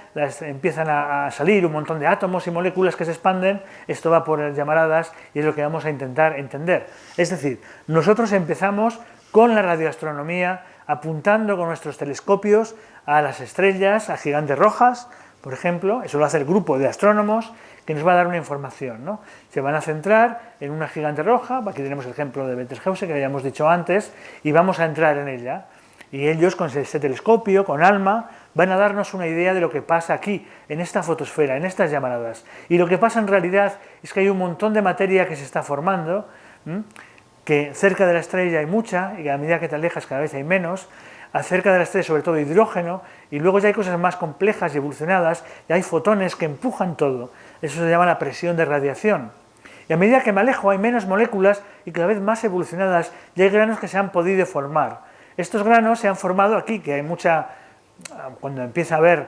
[SPEAKER 2] empiezan a salir un montón de átomos y moléculas que se expanden, esto va por llamaradas y es lo que vamos a intentar entender. Es decir, nosotros empezamos con la radioastronomía, apuntando con nuestros telescopios a las estrellas, a gigantes rojas, por ejemplo, eso lo hace el grupo de astrónomos que nos va a dar una información, ¿no? Se van a centrar en una gigante roja, aquí tenemos el ejemplo de Betelgeuse que habíamos dicho antes, y vamos a entrar en ella. Y ellos con ese telescopio, con ALMA, van a darnos una idea de lo que pasa aquí, en esta fotosfera, en estas llamaradas. Y lo que pasa en realidad es que hay un montón de materia que se está formando, que cerca de la estrella hay mucha, y a medida que te alejas cada vez hay menos, acerca de la estrella sobre todo hidrógeno, y luego ya hay cosas más complejas y evolucionadas, y hay fotones que empujan todo. Eso se llama la presión de radiación. Y a medida que me alejo hay menos moléculas y cada vez más evolucionadas, y hay granos que se han podido formar. Estos granos se han formado aquí, que hay mucha... Cuando empieza a haber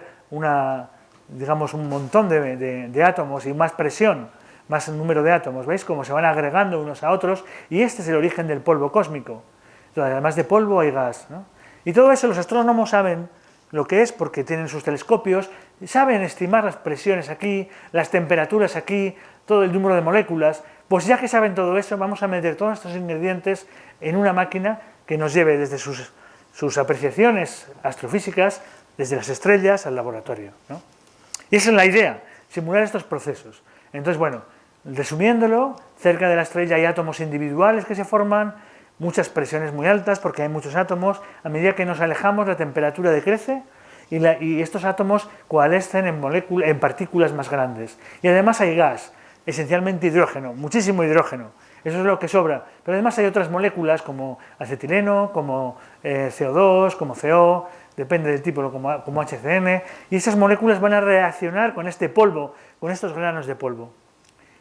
[SPEAKER 2] digamos, un montón de átomos y más presión, más número de átomos, ¿veis? Como se van agregando unos a otros, y este es el origen del polvo cósmico. Entonces, además de polvo hay gas, ¿no? Y todo eso los astrónomos saben lo que es porque tienen sus telescopios, saben estimar las presiones aquí, las temperaturas aquí, todo el número de moléculas. Pues ya que saben todo eso, vamos a meter todos estos ingredientes en una máquina que nos lleve desde sus apreciaciones astrofísicas, desde las estrellas al laboratorio, ¿no? Y esa es la idea, simular estos procesos. Entonces, bueno, resumiéndolo, cerca de la estrella hay átomos individuales que se forman, muchas presiones muy altas porque hay muchos átomos. A medida que nos alejamos la temperatura decrece y estos átomos coalescen en partículas más grandes. Y además hay gas, esencialmente hidrógeno, muchísimo hidrógeno. Eso es lo que sobra. Pero además hay otras moléculas como acetileno, como CO2, como CO, depende del tipo, como HCN. Y esas moléculas van a reaccionar con este polvo, con estos granos de polvo.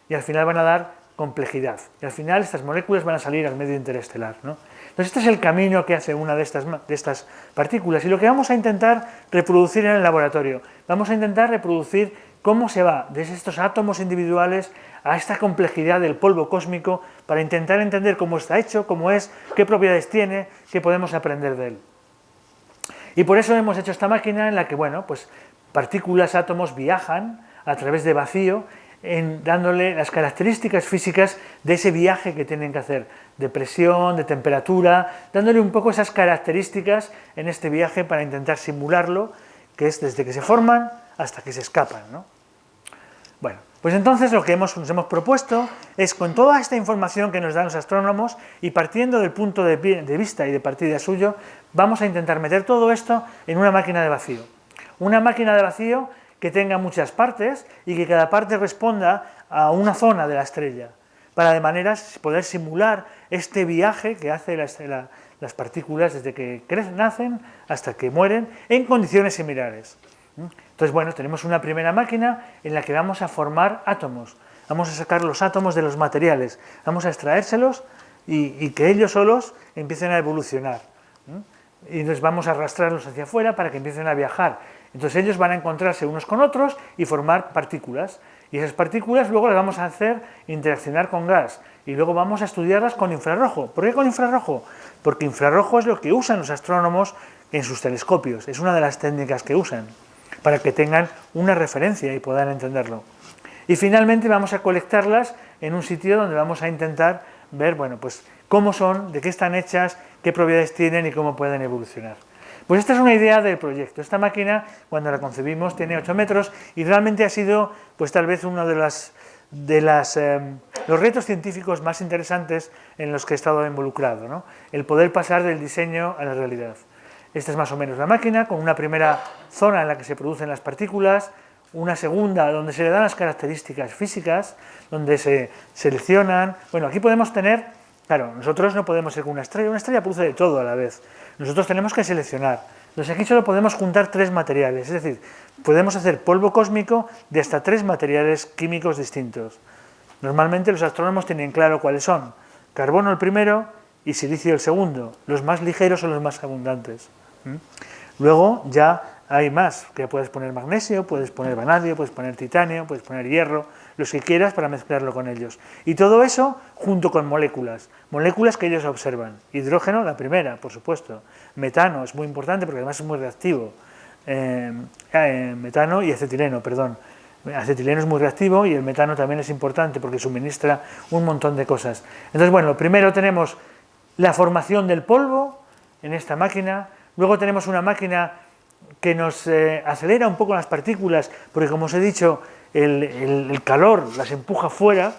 [SPEAKER 2] Y al final van a dar complejidad. Y al final estas moléculas van a salir al medio interestelar, ¿no? Entonces este es el camino que hace una de estas partículas y lo que vamos a intentar reproducir en el laboratorio. Vamos a intentar reproducir cómo se va desde estos átomos individuales a esta complejidad del polvo cósmico para intentar entender cómo está hecho, cómo es, qué propiedades tiene, qué podemos aprender de él. Y por eso hemos hecho esta máquina en la que, bueno, pues partículas, átomos viajan a través de vacío dándole las características físicas de ese viaje que tienen que hacer, de presión, de temperatura, dándole un poco esas características en este viaje para intentar simularlo, que es desde que se forman hasta que se escapan, ¿no? Bueno, pues entonces lo que nos hemos propuesto es, con toda esta información que nos dan los astrónomos y partiendo del punto de vista y de partida suyo, vamos a intentar meter todo esto en una máquina de vacío. Una máquina de vacío que tenga muchas partes y que cada parte responda a una zona de la estrella, para de manera poder simular este viaje que hace las partículas desde que nacen hasta que mueren en condiciones similares. Entonces, bueno, tenemos una primera máquina en la que vamos a formar átomos, vamos a sacar los átomos de los materiales, vamos a extraérselos y que ellos solos empiecen a evolucionar. Y entonces vamos a arrastrarlos hacia afuera para que empiecen a viajar. Entonces ellos van a encontrarse unos con otros y formar partículas. Y esas partículas luego las vamos a hacer interaccionar con gas. Y luego vamos a estudiarlas con infrarrojo. ¿Por qué con infrarrojo? Porque infrarrojo es lo que usan los astrónomos en sus telescopios. Es una de las técnicas que usan para que tengan una referencia y puedan entenderlo. Y finalmente vamos a colectarlas en un sitio donde vamos a intentar ver, bueno, pues cómo son, de qué están hechas, qué propiedades tienen y cómo pueden evolucionar. Pues esta es una idea del proyecto. Esta máquina, cuando la concebimos, tiene 8 metros y realmente ha sido, pues tal vez uno de los retos científicos más interesantes en los que he estado involucrado, ¿no? El poder pasar del diseño a la realidad. Esta es más o menos la máquina, con una primera zona en la que se producen las partículas, una segunda donde se le dan las características físicas, donde se seleccionan. Bueno, aquí podemos tener, claro, nosotros no podemos ser con una estrella produce de todo a la vez. Nosotros tenemos que seleccionar. Entonces aquí solo podemos juntar 3 materiales, es decir, podemos hacer polvo cósmico de hasta 3 materiales químicos distintos. Normalmente los astrónomos tienen claro cuáles son: carbono el primero y silicio el segundo. Los más ligeros son los más abundantes. Luego ya hay más, que puedes poner magnesio, puedes poner vanadio, puedes poner titanio, puedes poner hierro, los que quieras para mezclarlo con ellos. Y todo eso junto con moléculas que ellos observan. Hidrógeno, la primera, por supuesto. Metano es muy importante porque además es muy reactivo. Metano y acetileno, perdón. Acetileno es muy reactivo y el metano también es importante porque suministra un montón de cosas. Entonces, bueno, primero tenemos la formación del polvo en esta máquina, luego tenemos una máquina que nos acelera un poco las partículas, porque como os he dicho, el calor las empuja fuera,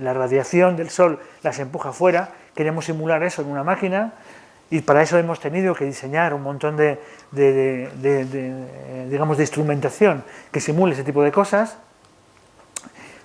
[SPEAKER 2] la radiación del sol las empuja fuera, queremos simular eso en una máquina, y para eso hemos tenido que diseñar un montón digamos, de instrumentación que simule ese tipo de cosas.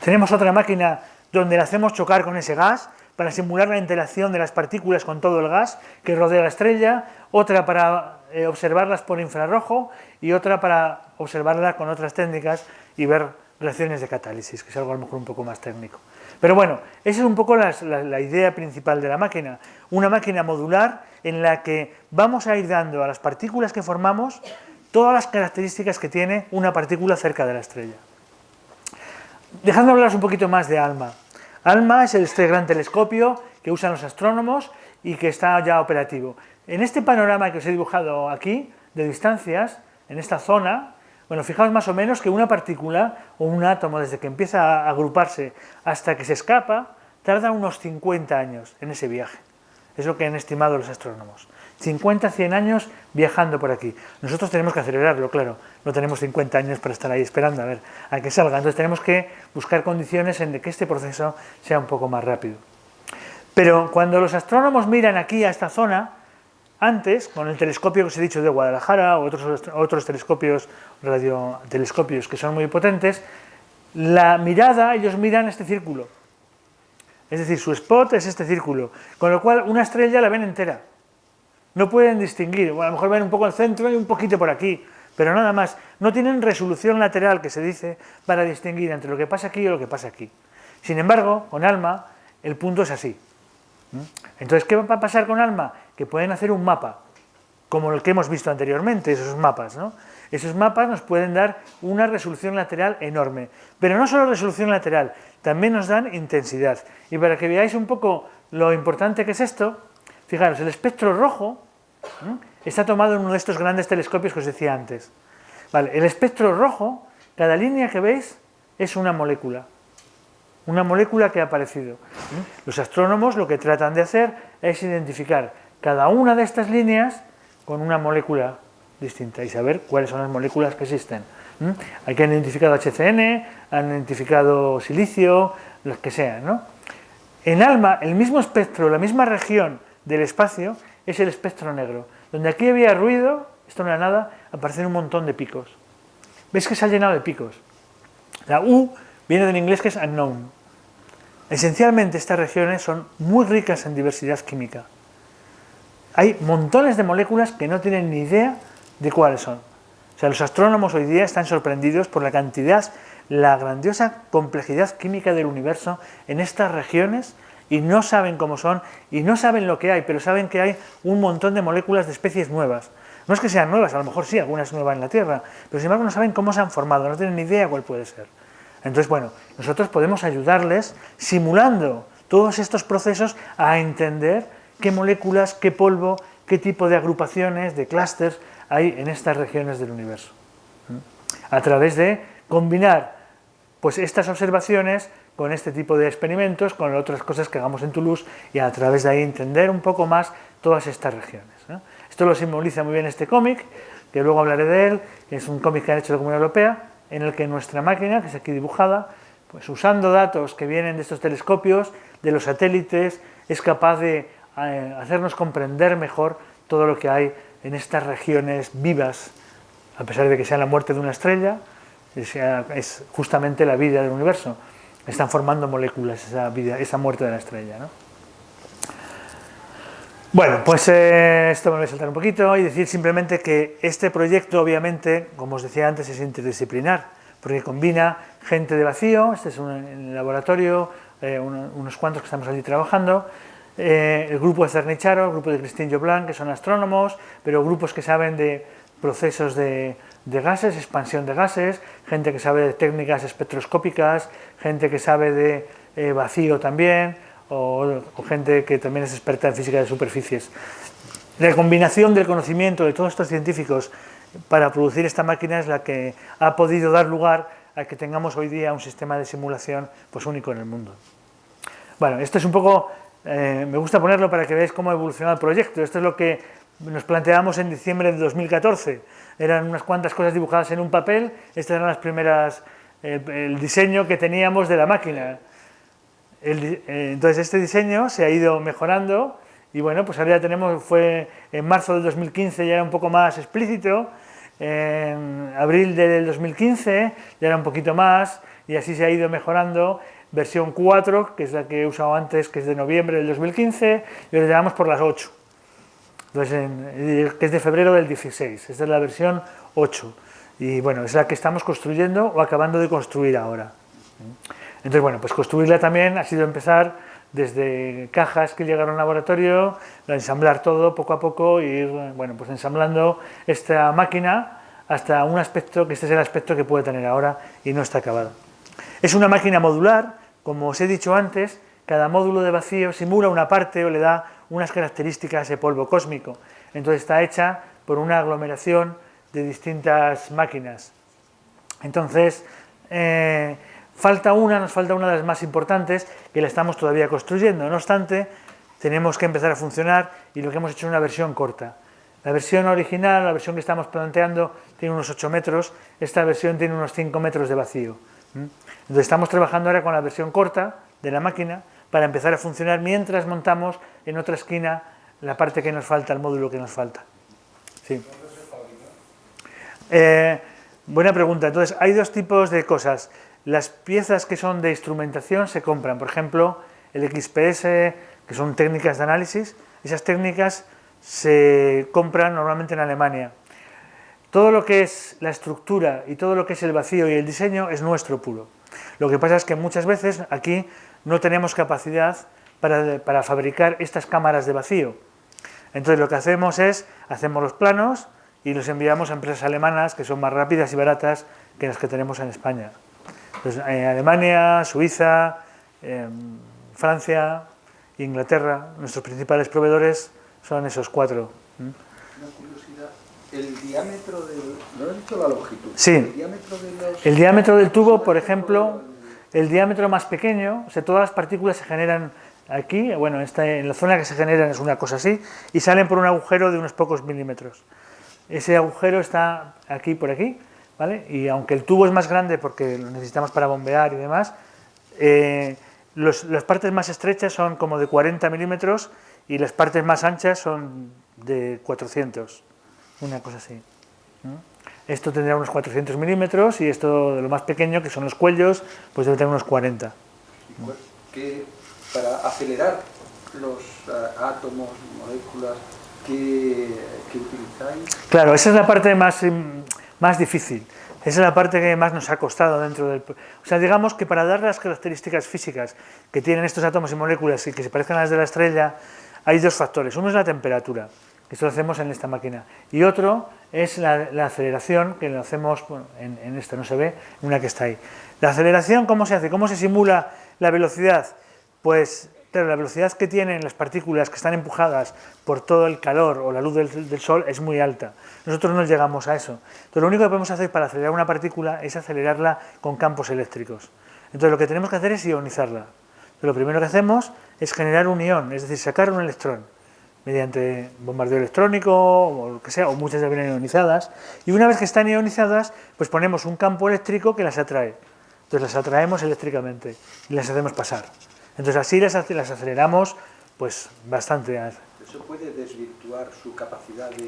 [SPEAKER 2] Tenemos otra máquina donde la hacemos chocar con ese gas, para simular la interacción de las partículas con todo el gas que rodea la estrella, otra para observarlas por infrarrojo y otra para observarlas con otras técnicas y ver reacciones de catálisis, que es algo a lo mejor un poco más técnico. Pero bueno, esa es un poco la idea principal de la máquina, una máquina modular en la que vamos a ir dando a las partículas que formamos todas las características que tiene una partícula cerca de la estrella. Dejadme hablaros un poquito más de ALMA. ALMA es este gran telescopio que usan los astrónomos y que está ya operativo. En este panorama que os he dibujado aquí, de distancias, en esta zona, bueno, fijaos más o menos que una partícula o un átomo, desde que empieza a agruparse hasta que se escapa, tarda unos 50 años en ese viaje. Es lo que han estimado los astrónomos. 50, 100 años viajando por aquí. Nosotros tenemos que acelerarlo, claro. No tenemos 50 años para estar ahí esperando a ver a que salga. Entonces tenemos que buscar condiciones en que este proceso sea un poco más rápido. Pero cuando los astrónomos miran aquí a esta zona, antes, con el telescopio que os he dicho de Guadalajara o otros telescopios, radiotelescopios que son muy potentes, la mirada, ellos miran este círculo. Es decir, su spot es este círculo. Con lo cual, una estrella la ven entera. No pueden distinguir, bueno, a lo mejor ven un poco el centro y un poquito por aquí, pero nada más. No tienen resolución lateral, que se dice, para distinguir entre lo que pasa aquí y lo que pasa aquí. Sin embargo, con ALMA, el punto es así. Entonces, ¿qué va a pasar con ALMA? Que pueden hacer un mapa, como el que hemos visto anteriormente, esos mapas, ¿no? Esos mapas nos pueden dar una resolución lateral enorme. Pero no solo resolución lateral, también nos dan intensidad. Y para que veáis un poco lo importante que es esto, fijaros, el espectro rojo está tomado en uno de estos grandes telescopios que os decía antes. Vale, el espectro rojo, cada línea que veis es una molécula que ha aparecido. Los astrónomos lo que tratan de hacer es identificar cada una de estas líneas con una molécula distinta y saber cuáles son las moléculas que existen. Aquí han identificado HCN, han identificado silicio, los que sean, ¿no? En ALMA, el mismo espectro, la misma región del espacio es el espectro negro. Donde aquí había ruido, esto no era nada, aparecen un montón de picos. ¿Veis que se ha llenado de picos? La U viene del inglés que es unknown. Esencialmente estas regiones son muy ricas en diversidad química. Hay montones de moléculas que no tienen ni idea de cuáles son. O sea, los astrónomos hoy día están sorprendidos por la cantidad, la grandiosa complejidad química del universo en estas regiones y no saben cómo son y no saben lo que hay, pero saben que hay un montón de moléculas de especies nuevas. No es que sean nuevas, a lo mejor sí, algunas nuevas en la Tierra, pero sin embargo no saben cómo se han formado, no tienen ni idea cuál puede ser. Entonces, bueno, nosotros podemos ayudarles simulando todos estos procesos a entender qué moléculas, qué polvo, qué tipo de agrupaciones, de clústeres hay en estas regiones del universo. A través de combinar pues, estas observaciones con este tipo de experimentos, con otras cosas que hagamos en Toulouse y a través de ahí entender un poco más todas estas regiones, ¿no? Esto lo simboliza muy bien este cómic, que luego hablaré de él, es un cómic que han hecho la Comunidad Europea, en el que nuestra máquina, que es aquí dibujada, pues usando datos que vienen de estos telescopios, de los satélites, es capaz de hacernos comprender mejor todo lo que hay en estas regiones vivas, a pesar de que sea la muerte de una estrella, es justamente la vida del universo. Están formando moléculas esa vida, esa muerte de la estrella, ¿no? Bueno, pues esto me voy a saltar un poquito y decir simplemente que este proyecto, obviamente, como os decía antes, es interdisciplinar, porque combina gente de vacío, este es en el laboratorio, unos cuantos que estamos allí trabajando, el grupo de Cernicharo, el grupo de Christine Joblan, que son astrónomos, pero grupos que saben de procesos de gases, expansión de gases, gente que sabe de técnicas espectroscópicas, gente que sabe de vacío también, o gente que también es experta en física de superficies. La combinación del conocimiento de todos estos científicos para producir esta máquina es la que ha podido dar lugar a que tengamos hoy día un sistema de simulación pues único en el mundo. Bueno, esto es un poco, me gusta ponerlo para que veáis cómo ha evolucionado el proyecto. Esto es lo que nos planteamos en diciembre de 2014. Eran unas cuantas cosas dibujadas en un papel. Estas eran las primeras, el diseño que teníamos de la máquina. Entonces este diseño se ha ido mejorando y bueno, pues ahora ya tenemos, fue en marzo del 2015 ya era un poco más explícito, en abril del 2015 ya era un poquito más y así se ha ido mejorando. Versión 4, que es la que he usado antes, que es de noviembre del 2015, y ahora llevamos por las 8. Entonces, que es de febrero del 16, esta es la versión 8. Y bueno, es la que estamos construyendo o acabando de construir ahora. Entonces, bueno, pues construirla también ha sido empezar desde cajas que llegaron al laboratorio, ensamblar todo poco a poco y ir, bueno, pues ensamblando esta máquina hasta un aspecto, que este es el aspecto que puede tener ahora y no está acabada. Es una máquina modular, como os he dicho antes, cada módulo de vacío simula una parte o le da unas características a ese polvo cósmico. Entonces está hecha por una aglomeración de distintas máquinas. Entonces, nos falta una de las más importantes, que la estamos todavía construyendo. No obstante, tenemos que empezar a funcionar y lo que hemos hecho es una versión corta. La versión original, la versión que estamos planteando, tiene unos 8 metros, esta versión tiene unos 5 metros de vacío. Entonces estamos trabajando ahora con la versión corta de la máquina para empezar a funcionar mientras montamos en otra esquina la parte que nos falta, el módulo que nos falta. Sí. Buena pregunta. Entonces, hay dos tipos de cosas. Las piezas que son de instrumentación se compran, por ejemplo, el XPS, que son técnicas de análisis. Esas técnicas se compran normalmente en Alemania. Todo lo que es la estructura y todo lo que es el vacío y el diseño es nuestro puro. Lo que pasa es que muchas veces aquí no tenemos capacidad para fabricar estas cámaras de vacío. Entonces lo que hacemos es, hacemos los planos y los enviamos a empresas alemanas que son más rápidas y baratas que las que tenemos en España. Entonces, Alemania, Suiza, Francia, Inglaterra, nuestros principales proveedores son esos 4.
[SPEAKER 4] Una curiosidad, el diámetro del... ¿No has dicho la longitud?
[SPEAKER 2] Sí. El diámetro del tubo, por ejemplo, el diámetro más pequeño, o sea, todas las partículas se generan aquí, bueno, en la zona que se generan es una cosa así, y salen por un agujero de unos pocos milímetros. Ese agujero está aquí, por aquí, ¿vale? Y aunque el tubo es más grande porque lo necesitamos para bombear y demás, las partes más estrechas son como de 40 milímetros y las partes más anchas son de 400, una cosa así. Esto tendrá unos 400 milímetros y esto de lo más pequeño, que son los cuellos, pues debe tener unos 40.
[SPEAKER 4] Que para acelerar los átomos, moléculas, ¿qué utilizáis?
[SPEAKER 2] Claro, esa es la parte más difícil. Esa es la parte que más nos ha costado dentro del... O sea, digamos que para dar las características físicas que tienen estos átomos y moléculas y que se parezcan a las de la estrella, hay dos factores. Uno es la temperatura, que esto lo hacemos en esta máquina, y otro es la aceleración, que lo hacemos, bueno, en esta no se ve, en una que está ahí. La aceleración, ¿cómo se hace? ¿Cómo se simula la velocidad? Pues claro, la velocidad que tienen las partículas que están empujadas por todo el calor o la luz del sol es muy alta. Nosotros no llegamos a eso. Entonces, lo único que podemos hacer para acelerar una partícula es acelerarla con campos eléctricos. Entonces, lo que tenemos que hacer es ionizarla. Entonces, lo primero que hacemos es generar un ion, es decir, sacar un electrón mediante bombardeo electrónico o lo que sea, o muchas ya vienen ionizadas. Y una vez que están ionizadas, pues ponemos un campo eléctrico que las atrae. Entonces, las atraemos eléctricamente y las hacemos pasar. Entonces así las aceleramos pues bastante.
[SPEAKER 4] Eso puede desvirtuar su capacidad de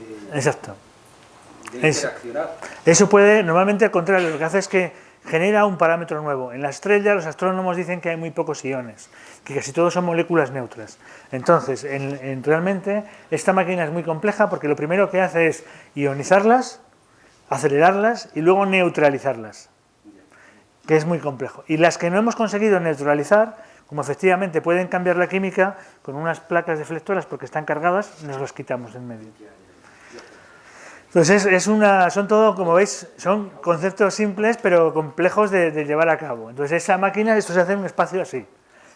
[SPEAKER 2] interaccionar. Eso puede, normalmente al contrario, lo que hace es que genera un parámetro nuevo. En la estrella los astrónomos dicen que hay muy pocos iones, que casi todos son moléculas neutras. Entonces, realmente esta máquina es muy compleja porque lo primero que hace es ionizarlas, acelerarlas y luego neutralizarlas, que es muy complejo. Y las que no hemos conseguido neutralizar, como efectivamente pueden cambiar la química, con unas placas deflectoras porque están cargadas, nos las quitamos en medio. Entonces son todo, como veis, son conceptos simples pero complejos de llevar a cabo. Entonces esa máquina, esto se hace en un espacio así.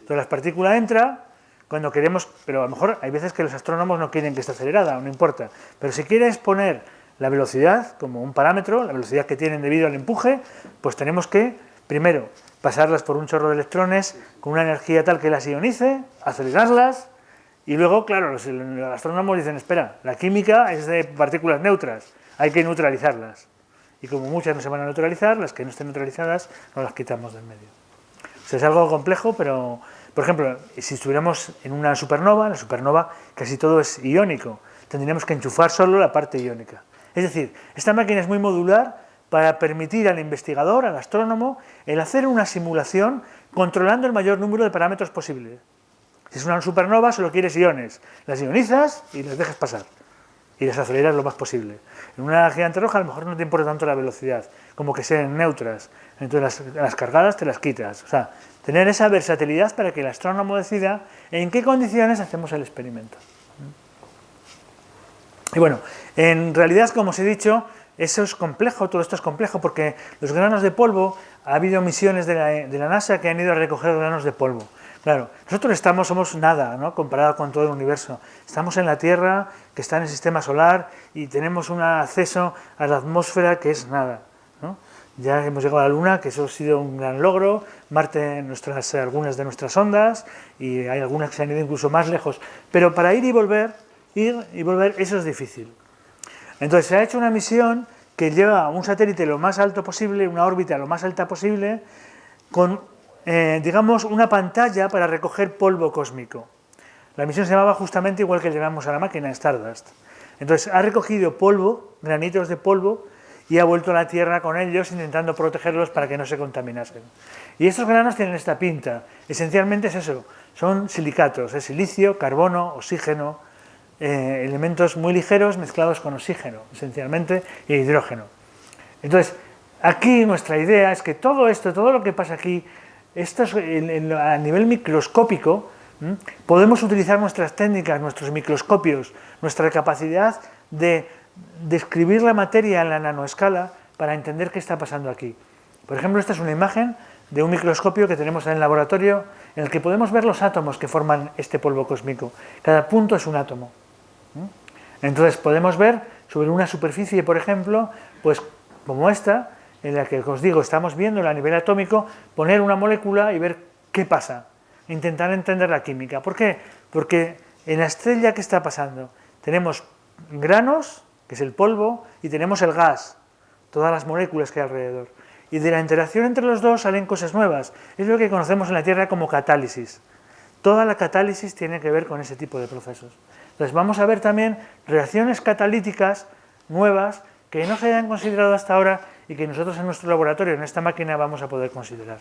[SPEAKER 2] Entonces la partícula entra cuando queremos, pero a lo mejor hay veces que los astrónomos no quieren que esté acelerada, no importa. Pero si quieres poner la velocidad como un parámetro, la velocidad que tienen debido al empuje, pues tenemos que, primero, pasarlas por un chorro de electrones con una energía tal que las ionice, acelerarlas. Y luego, claro, los astrónomos dicen, espera, la química es de partículas neutras, hay que neutralizarlas. Y como muchas no se van a neutralizar, las que no estén neutralizadas nos las quitamos del medio. O sea, es algo complejo, pero, por ejemplo, si estuviéramos en una supernova, en la supernova casi todo es iónico, tendríamos que enchufar solo la parte iónica. Es decir, esta máquina es muy modular para permitir al investigador, al astrónomo, el hacer una simulación controlando el mayor número de parámetros posible. Si es una supernova, solo quieres iones. Las ionizas y las dejas pasar. Y las aceleras lo más posible. En una gigante roja a lo mejor no te importa tanto la velocidad, como que sean neutras. Entonces las cargadas te las quitas. O sea, tener esa versatilidad para que el astrónomo decida en qué condiciones hacemos el experimento. Y bueno, en realidad, como os he dicho, eso es complejo, todo esto es complejo, porque los granos de polvo, ha habido misiones de la NASA que han ido a recoger granos de polvo. Claro, nosotros somos nada, ¿no?, comparado con todo el universo. Estamos en la Tierra, que está en el sistema solar, y tenemos un acceso a la atmósfera que es nada, ¿no? Ya hemos llegado a la Luna, que eso ha sido un gran logro, Marte, algunas de nuestras ondas, y hay algunas que se han ido incluso más lejos. Pero para ir y volver, eso es difícil. Entonces se ha hecho una misión que lleva un satélite lo más alto posible, una órbita lo más alta posible, con digamos, una pantalla para recoger polvo cósmico. La misión se llamaba justamente igual que llevamos a la máquina, Stardust. Entonces ha recogido polvo, granitos de polvo, y ha vuelto a la Tierra con ellos intentando protegerlos para que no se contaminasen. Y estos granos tienen esta pinta. Esencialmente es eso, son silicatos, es silicio, carbono, oxígeno, elementos muy ligeros mezclados con oxígeno, esencialmente, e hidrógeno. Entonces, aquí nuestra idea es que todo esto, todo lo que pasa aquí, esto es, a nivel microscópico, podemos utilizar nuestras técnicas, nuestros microscopios, nuestra capacidad de describir la materia en la nanoescala para entender qué está pasando aquí. Por ejemplo, esta es una imagen de un microscopio que tenemos en el laboratorio en el que podemos ver los átomos que forman este polvo cósmico. Cada punto es un átomo. Entonces podemos ver sobre una superficie, por ejemplo, pues como esta, en la que os digo, estamos viendo a nivel atómico, poner una molécula y ver qué pasa, intentar entender la química. ¿Por qué? Porque en la estrella, ¿qué está pasando? Tenemos granos, que es el polvo, y tenemos el gas, todas las moléculas que hay alrededor. Y de la interacción entre los dos salen cosas nuevas. Es lo que conocemos en la Tierra como catálisis. Toda la catálisis tiene que ver con ese tipo de procesos. Entonces vamos a ver también reacciones catalíticas nuevas que no se hayan considerado hasta ahora y que nosotros en nuestro laboratorio, en esta máquina, vamos a poder considerar.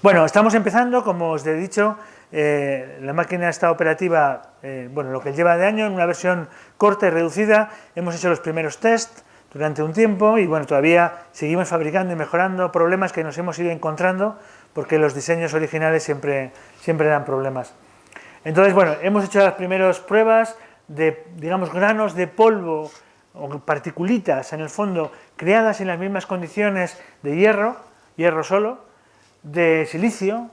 [SPEAKER 2] Bueno, estamos empezando, como os he dicho, la máquina está operativa, bueno, lo que lleva de año, en una versión corta y reducida. Hemos hecho los primeros test durante un tiempo y bueno, todavía seguimos fabricando y mejorando problemas que nos hemos ido encontrando, porque los diseños originales siempre dan problemas. Entonces, bueno, hemos hecho las primeras pruebas de, digamos, granos de polvo o particulitas en el fondo creadas en las mismas condiciones de hierro solo, de silicio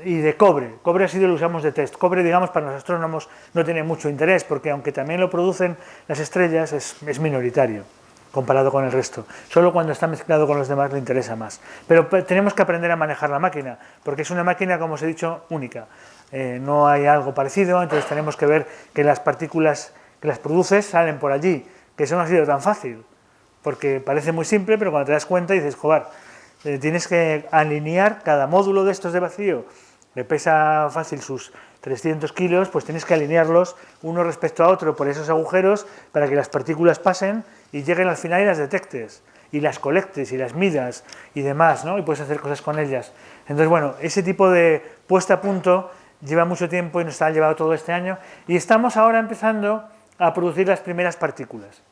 [SPEAKER 2] y de cobre. Cobre ha sido lo que usamos de test. Cobre, digamos, para los astrónomos no tiene mucho interés porque aunque también lo producen las estrellas es minoritario comparado con el resto. Solo cuando está mezclado con los demás le interesa más. Pero tenemos que aprender a manejar la máquina porque es una máquina, como os he dicho, única. No hay algo parecido, entonces tenemos que ver que las partículas que las produces salen por allí, que eso no ha sido tan fácil, porque parece muy simple, pero cuando te das cuenta dices, joder, tienes que alinear cada módulo de estos de vacío, le pesa fácil sus 300 kilos, pues tienes que alinearlos uno respecto a otro por esos agujeros para que las partículas pasen y lleguen al final y las detectes, y las colectes y las midas y demás, ¿no? Y puedes hacer cosas con ellas. Entonces, bueno, ese tipo de puesta a punto lleva mucho tiempo y nos ha llevado todo este año y estamos ahora empezando a producir las primeras partículas.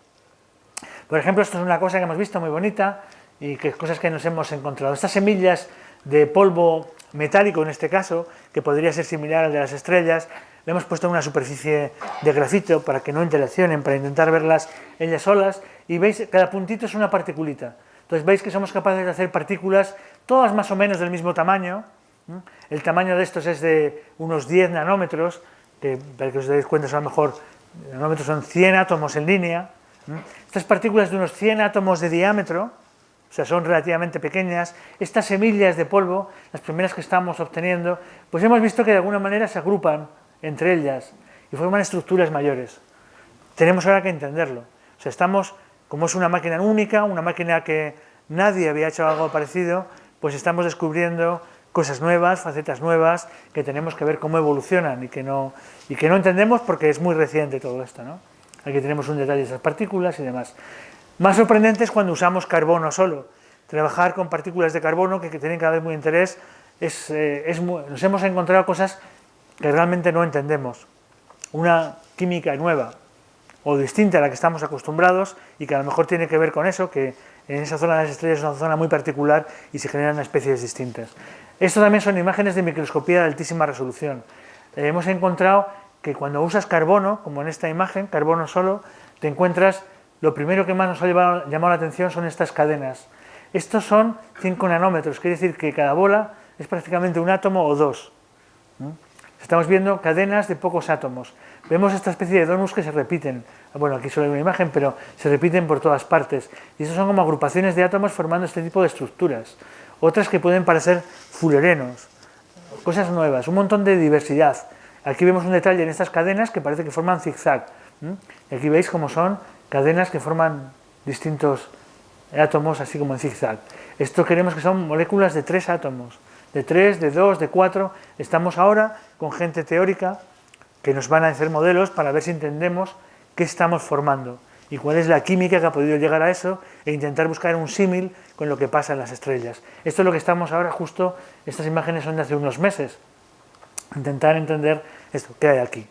[SPEAKER 2] Por ejemplo, esto es una cosa que hemos visto muy bonita y que cosas que nos hemos encontrado. Estas semillas de polvo metálico, en este caso, que podría ser similar al de las estrellas, le hemos puesto una superficie de grafito para que no interaccionen, para intentar verlas ellas solas, y veis, cada puntito es una particulita. Entonces veis que somos capaces de hacer partículas todas más o menos del mismo tamaño. El tamaño de estos es de unos 10 nanómetros, que para que os deis cuenta, a lo mejor nanómetros son 100 átomos en línea. Estas partículas de unos 100 átomos de diámetro, o sea, son relativamente pequeñas. Estas semillas de polvo, las primeras que estamos obteniendo, pues hemos visto que de alguna manera se agrupan entre ellas y forman estructuras mayores. Tenemos ahora que entenderlo. O sea, estamos, como es una máquina única, una máquina que nadie había hecho algo parecido, pues estamos descubriendo cosas nuevas, facetas nuevas, que tenemos que ver cómo evolucionan y que no entendemos porque es muy reciente todo esto, ¿no? Aquí tenemos un detalle de esas partículas y demás. Más sorprendente es cuando usamos carbono solo. Trabajar con partículas de carbono que tienen cada vez muy interés, nos hemos encontrado cosas que realmente no entendemos. Una química nueva o distinta a la que estamos acostumbrados y que a lo mejor tiene que ver con eso, que en esa zona de las estrellas es una zona muy particular y se generan especies distintas. Esto también son imágenes de microscopía de altísima resolución. Hemos encontrado que cuando usas carbono, como en esta imagen, carbono solo, te encuentras, lo primero que más nos ha llamado la atención son estas cadenas. Estos son 5 nanómetros, quiere decir que cada bola es prácticamente un átomo o dos. Estamos viendo cadenas de pocos átomos. Vemos esta especie de donuts que se repiten. Bueno, aquí solo hay una imagen, pero se repiten por todas partes. Y estos son como agrupaciones de átomos formando este tipo de estructuras. Otras que pueden parecer fullerenos, cosas nuevas, un montón de diversidad. Aquí vemos un detalle en estas cadenas que parece que forman zigzag. Y aquí veis cómo son cadenas que forman distintos átomos, así como en zigzag. Esto creemos que son moléculas de 3 átomos, de 3, de 2, de 4. Estamos ahora con gente teórica que nos van a hacer modelos para ver si entendemos qué estamos formando y cuál es la química que ha podido llegar a eso e intentar buscar un símil con lo que pasa en las estrellas. Esto es lo que estamos ahora justo, estas imágenes son de hace unos meses, intentar entender esto, qué hay aquí.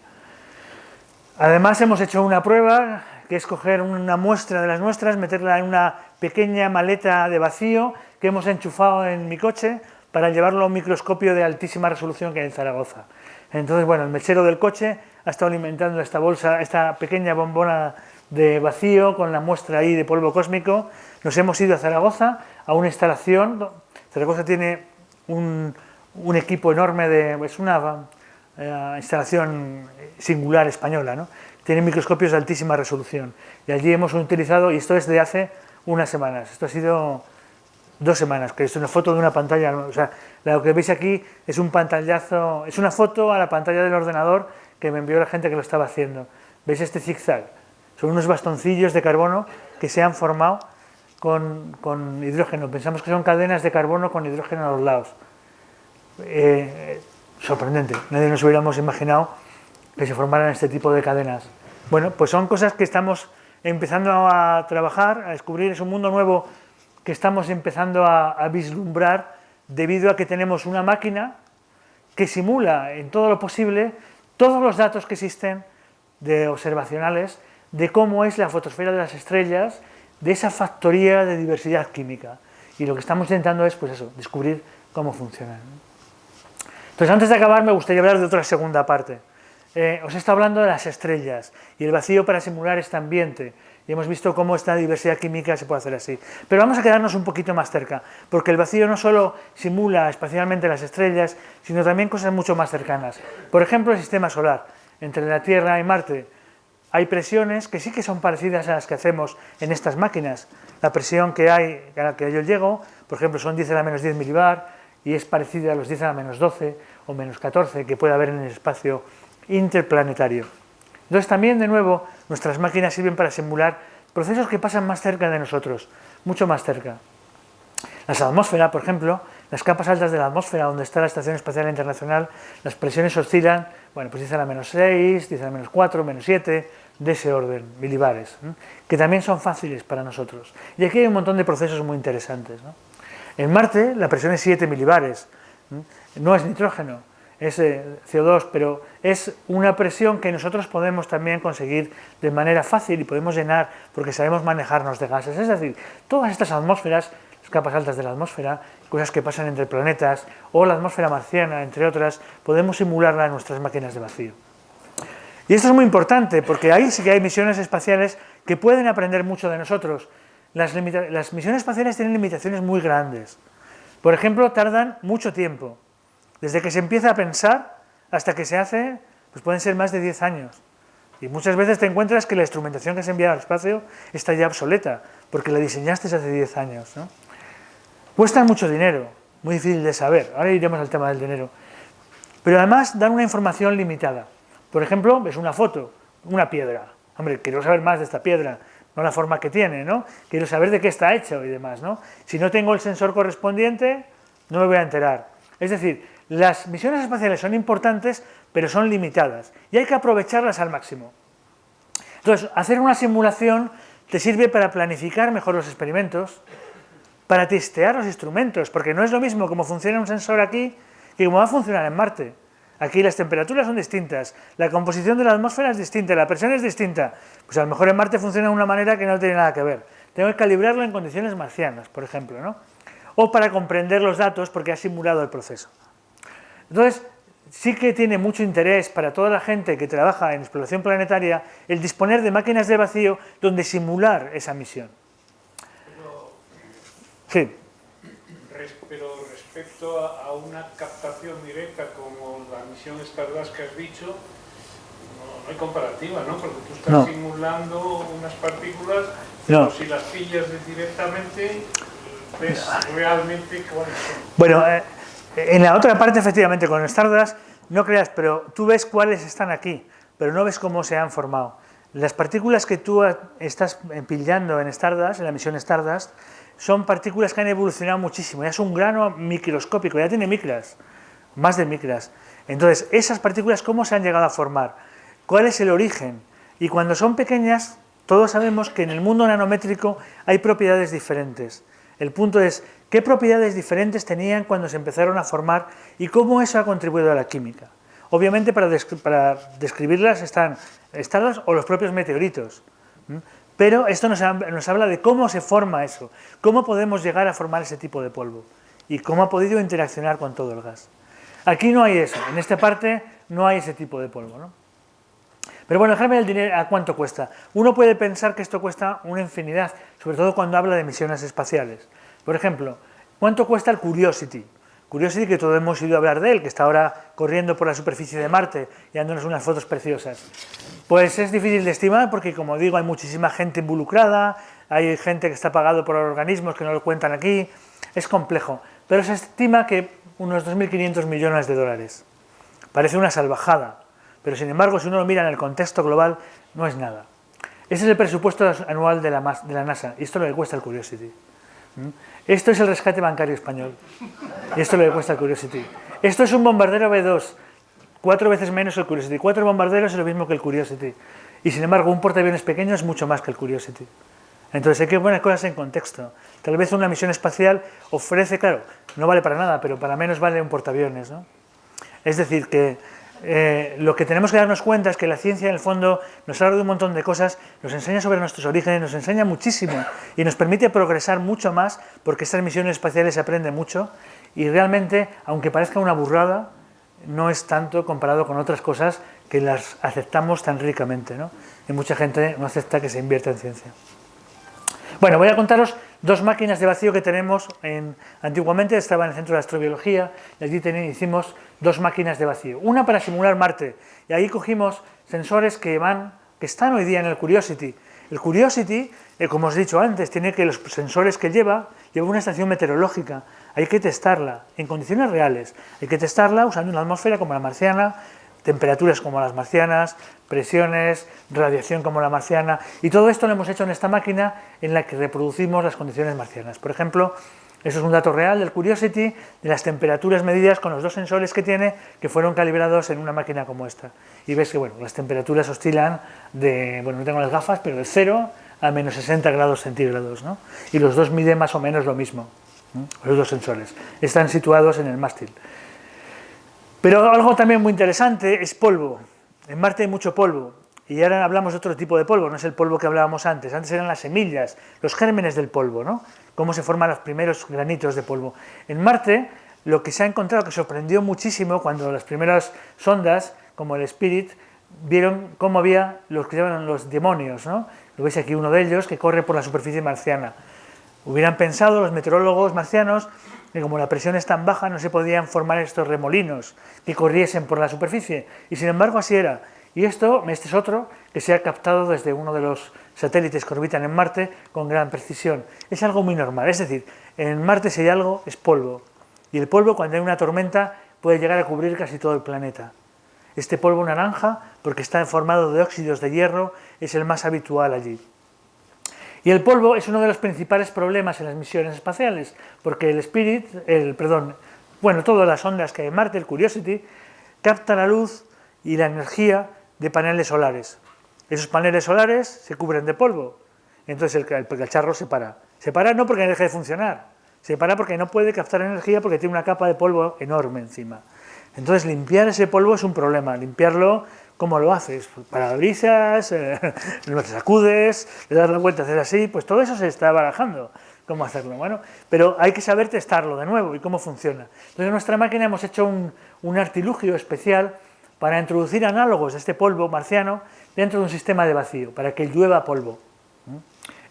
[SPEAKER 2] Además hemos hecho una prueba que es coger una muestra de las nuestras, meterla en una pequeña maleta de vacío que hemos enchufado en mi coche para llevarlo a un microscopio de altísima resolución que hay en Zaragoza. Entonces, bueno, el mechero del coche ha estado alimentando esta bolsa, esta pequeña bombona de vacío con la muestra ahí de polvo cósmico. Nos hemos ido a Zaragoza a una instalación. Zaragoza tiene un equipo enorme es una instalación singular española, ¿no? Tiene microscopios de altísima resolución y allí hemos utilizado, y esto es de hace unas semanas, esto ha sido 2 semanas, que es una foto de una pantalla, o sea, lo que veis aquí es un pantallazo, es una foto a la pantalla del ordenador que me envió la gente que lo estaba haciendo. ¿Veis este zigzag? Son unos bastoncillos de carbono que se han formado con hidrógeno. Pensamos que son cadenas de carbono con hidrógeno a los lados. Sorprendente, nadie nos hubiéramos imaginado que se formaran este tipo de cadenas. Bueno, pues son cosas que estamos empezando a trabajar, a descubrir, es un mundo nuevo que estamos empezando a vislumbrar debido a que tenemos una máquina que simula en todo lo posible todos los datos que existen de observacionales de cómo es la fotosfera de las estrellas, de esa factoría de diversidad química. Y lo que estamos intentando es, pues eso, descubrir cómo funcionan. Entonces, antes de acabar, me gustaría hablar de otra segunda parte. Os he estado hablando de las estrellas y el vacío para simular este ambiente. Y hemos visto cómo esta diversidad química se puede hacer así. Pero vamos a quedarnos un poquito más cerca, porque el vacío no solo simula espacialmente las estrellas, sino también cosas mucho más cercanas. Por ejemplo, el sistema solar. Entre la Tierra y Marte hay presiones que sí que son parecidas a las que hacemos en estas máquinas. La presión que hay, a la que yo llego, por ejemplo, son 10 a la menos 10 milibar, y es parecida a los 10 a la menos 12 o menos 14 que puede haber en el espacio interplanetario. Entonces también, de nuevo, nuestras máquinas sirven para simular procesos que pasan más cerca de nosotros, mucho más cerca. La atmósfera, por ejemplo, las capas altas de la atmósfera, donde está la Estación Espacial Internacional, las presiones oscilan, bueno, pues 10 a la menos 6, 10 a la menos 4, menos 7, de ese orden, milibares, que también son fáciles para nosotros. Y aquí hay un montón de procesos muy interesantes, ¿no? En Marte la presión es 7 milibares, no es nitrógeno, es CO2, pero es una presión que nosotros podemos también conseguir de manera fácil y podemos llenar porque sabemos manejarnos de gases. Es decir, todas estas atmósferas, las capas altas de la atmósfera, cosas que pasan entre planetas o la atmósfera marciana, entre otras, podemos simularla en nuestras máquinas de vacío. Y esto es muy importante, porque ahí sí que hay misiones espaciales que pueden aprender mucho de nosotros. Las misiones espaciales tienen limitaciones muy grandes. Por ejemplo, tardan mucho tiempo. Desde que se empieza a pensar hasta que se hace, pues pueden ser más de 10 años. Y muchas veces te encuentras que la instrumentación que se envía al espacio está ya obsoleta, porque la diseñaste hace 10 años, ¿no? Cuestan mucho dinero, muy difícil de saber. Ahora iremos al tema del dinero. Pero además dan una información limitada. Por ejemplo, ves una foto, una piedra. Hombre, quiero saber más de esta piedra, no la forma que tiene, ¿no? Quiero saber de qué está hecho y demás, ¿no? Si no tengo el sensor correspondiente, no me voy a enterar. Es decir, las misiones espaciales son importantes, pero son limitadas. Y hay que aprovecharlas al máximo. Entonces, hacer una simulación te sirve para planificar mejor los experimentos, para testear los instrumentos, porque no es lo mismo cómo funciona un sensor aquí que cómo va a funcionar en Marte. Aquí las temperaturas son distintas, la composición de la atmósfera es distinta, la presión es distinta. Pues a lo mejor en Marte funciona de una manera que no tiene nada que ver. Tengo que calibrarlo en condiciones marcianas, por ejemplo, ¿no? O para comprender los datos porque ha simulado el proceso. Entonces, sí que tiene mucho interés para toda la gente que trabaja en exploración planetaria el disponer de máquinas de vacío donde simular esa misión. Sí.
[SPEAKER 3] Pero respecto a una captación directa como la misión Stardust que has dicho, no hay comparativa, ¿no? Porque tú estás simulando unas partículas, pero si las pillas directamente, ves realmente cuáles son.
[SPEAKER 2] Bueno, en la otra parte, efectivamente, con Stardust, no creas, pero tú ves cuáles están aquí, pero no ves cómo se han formado. Las partículas que tú estás pillando en Stardust, en la misión Stardust, son partículas que han evolucionado muchísimo, ya es un grano microscópico, ya tiene micras, más de micras. Entonces, esas partículas, ¿cómo se han llegado a formar? ¿Cuál es el origen? Y cuando son pequeñas, todos sabemos que en el mundo nanométrico hay propiedades diferentes. El punto es, ¿qué propiedades diferentes tenían cuando se empezaron a formar y cómo eso ha contribuido a la química? Obviamente, para describirlas están Stardust o los propios meteoritos. Pero esto nos habla de cómo se forma eso, cómo podemos llegar a formar ese tipo de polvo y cómo ha podido interaccionar con todo el gas. Aquí no hay eso, en esta parte no hay ese tipo de polvo, ¿no? Pero bueno, déjame el dinero, ¿a cuánto cuesta? Uno puede pensar que esto cuesta una infinidad, sobre todo cuando habla de misiones espaciales. Por ejemplo, ¿cuánto cuesta el Curiosity? Curiosity, que todos hemos oído hablar de él, que está ahora corriendo por la superficie de Marte y dándonos unas fotos preciosas. Pues es difícil de estimar porque, como digo, hay muchísima gente involucrada, hay gente que está pagado por organismos que no lo cuentan aquí, es complejo. Pero se estima que unos 2.500 millones de dólares. Parece una salvajada, pero sin embargo, si uno lo mira en el contexto global, no es nada. Ese es el presupuesto anual de la NASA, y esto es lo que cuesta el Curiosity. Esto es el rescate bancario español, y esto es lo que cuesta el Curiosity. Esto es un bombardero B2, 4 veces menos el Curiosity. 4 bombarderos es lo mismo que el Curiosity. Y sin embargo, un portaaviones pequeño es mucho más que el Curiosity. Entonces hay que poner cosas en contexto. Tal vez una misión espacial ofrece, claro, no vale para nada, pero para menos vale un portaaviones, ¿no? Es decir, que lo que tenemos que darnos cuenta es que la ciencia, en el fondo, nos habla de un montón de cosas, nos enseña sobre nuestros orígenes, nos enseña muchísimo y nos permite progresar mucho más porque estas misiones espaciales se aprende mucho y realmente, aunque parezca una burrada, no es tanto comparado con otras cosas que las aceptamos tan ricamente, ¿no? Y mucha gente no acepta que se invierta en ciencia. Bueno, voy a contaros 2 máquinas de vacío que tenemos. Antiguamente estaba en el Centro de Astrobiología y allí hicimos 2 máquinas de vacío. Una para simular Marte y ahí cogimos sensores que están hoy día en el Curiosity. El Curiosity, como os he dicho antes, tiene que los sensores que lleva una estación meteorológica. Hay que testarla en condiciones reales. Hay que testarla usando una atmósfera como la marciana, temperaturas como las marcianas, presiones, radiación como la marciana, y todo esto lo hemos hecho en esta máquina en la que reproducimos las condiciones marcianas. Por ejemplo, eso es un dato real del Curiosity, de las temperaturas medidas con los 2 sensores que tiene, que fueron calibrados en una máquina como esta. Y ves que bueno, las temperaturas oscilan de, bueno, no tengo las gafas, pero de 0 a menos 60 grados centígrados, ¿no? Y los 2 miden más o menos lo mismo, ¿no? Los 2 sensores. Están situados en el mástil. Pero algo también muy interesante es polvo. En Marte hay mucho polvo. Y ahora hablamos de otro tipo de polvo, no es el polvo que hablábamos antes. Antes eran las semillas, los gérmenes del polvo, ¿no? Cómo se forman los primeros granitos de polvo. En Marte, lo que se ha encontrado que sorprendió muchísimo cuando las primeras sondas, como el Spirit, vieron cómo había los que llaman los demonios, ¿no? Lo veis aquí uno de ellos que corre por la superficie marciana. Hubieran pensado los meteorólogos marcianos que como la presión es tan baja no se podían formar estos remolinos que corriesen por la superficie, y sin embargo así era. Y este es otro que se ha captado desde uno de los satélites que orbitan en Marte con gran precisión. Es algo muy normal, es decir, en Marte si hay algo es polvo, y el polvo cuando hay una tormenta puede llegar a cubrir casi todo el planeta. Este polvo naranja, porque está formado de óxidos de hierro, es el más habitual allí. Y el polvo es uno de los principales problemas en las misiones espaciales, porque todas las ondas que hay en Marte, el Curiosity, capta la luz y la energía de paneles solares. Esos paneles solares se cubren de polvo, entonces el cacharro se para. Se para no porque deje de funcionar, se para porque no puede captar energía porque tiene una capa de polvo enorme encima. Entonces limpiar ese polvo es un problema, limpiarlo, ¿cómo lo haces? Parabrisas, lo sacudes, le das la vuelta, haces así, pues todo eso se está barajando, cómo hacerlo. Bueno, pero hay que saber testarlo de nuevo y cómo funciona. Entonces en nuestra máquina hemos hecho un artilugio especial para introducir análogos de este polvo marciano dentro de un sistema de vacío, para que llueva polvo.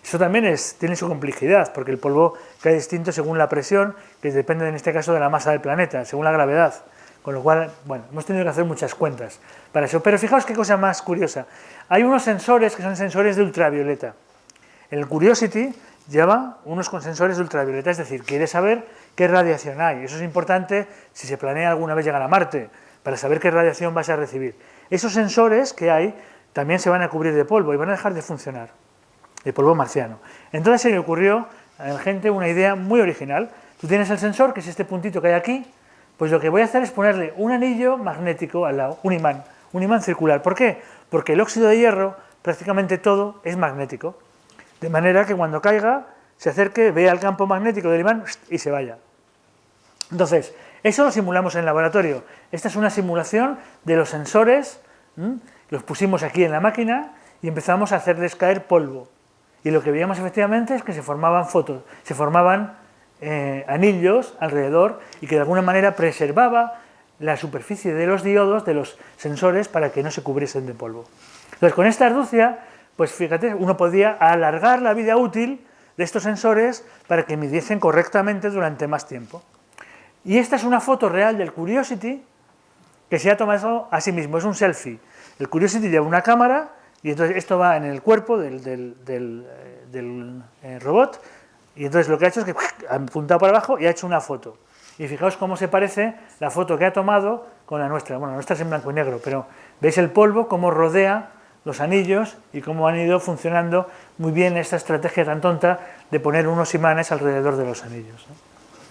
[SPEAKER 2] Eso también tiene su complejidad, porque el polvo cae distinto según la presión, que depende en este caso de la masa del planeta, según la gravedad. Con lo cual, bueno, hemos tenido que hacer muchas cuentas para eso. Pero fijaos qué cosa más curiosa. Hay unos sensores que son sensores de ultravioleta. El Curiosity lleva unos sensores de ultravioleta, es decir, quiere saber qué radiación hay. Eso es importante si se planea alguna vez llegar a Marte, para saber qué radiación vas a recibir. Esos sensores que hay también se van a cubrir de polvo y van a dejar de funcionar, de polvo marciano. Entonces se le ocurrió a la gente una idea muy original. Tú tienes el sensor, que es este puntito que hay aquí, pues lo que voy a hacer es ponerle un anillo magnético al lado, un imán circular. ¿Por qué? Porque el óxido de hierro, prácticamente todo, es magnético. De manera que cuando caiga, se acerque, vea el campo magnético del imán y se vaya. Entonces, eso lo simulamos en el laboratorio. Esta es una simulación de los sensores, los pusimos aquí en la máquina y empezamos a hacerles caer polvo. Y lo que veíamos efectivamente es que se formaban anillos alrededor y que de alguna manera preservaba la superficie de los diodos, de los sensores, para que no se cubriesen de polvo. Entonces, con esta arducia, pues fíjate, uno podía alargar la vida útil de estos sensores para que midiesen correctamente durante más tiempo. Y esta es una foto real del Curiosity que se ha tomado a sí mismo, es un selfie. El Curiosity lleva una cámara y entonces esto va en el cuerpo del robot, y entonces lo que ha hecho es que ha apuntado para abajo y ha hecho una foto. Y fijaos cómo se parece la foto que ha tomado con la nuestra. Bueno, la nuestra es en blanco y negro, pero veis el polvo, cómo rodea los anillos y cómo han ido funcionando muy bien esta estrategia tan tonta de poner unos imanes alrededor de los anillos, ¿no?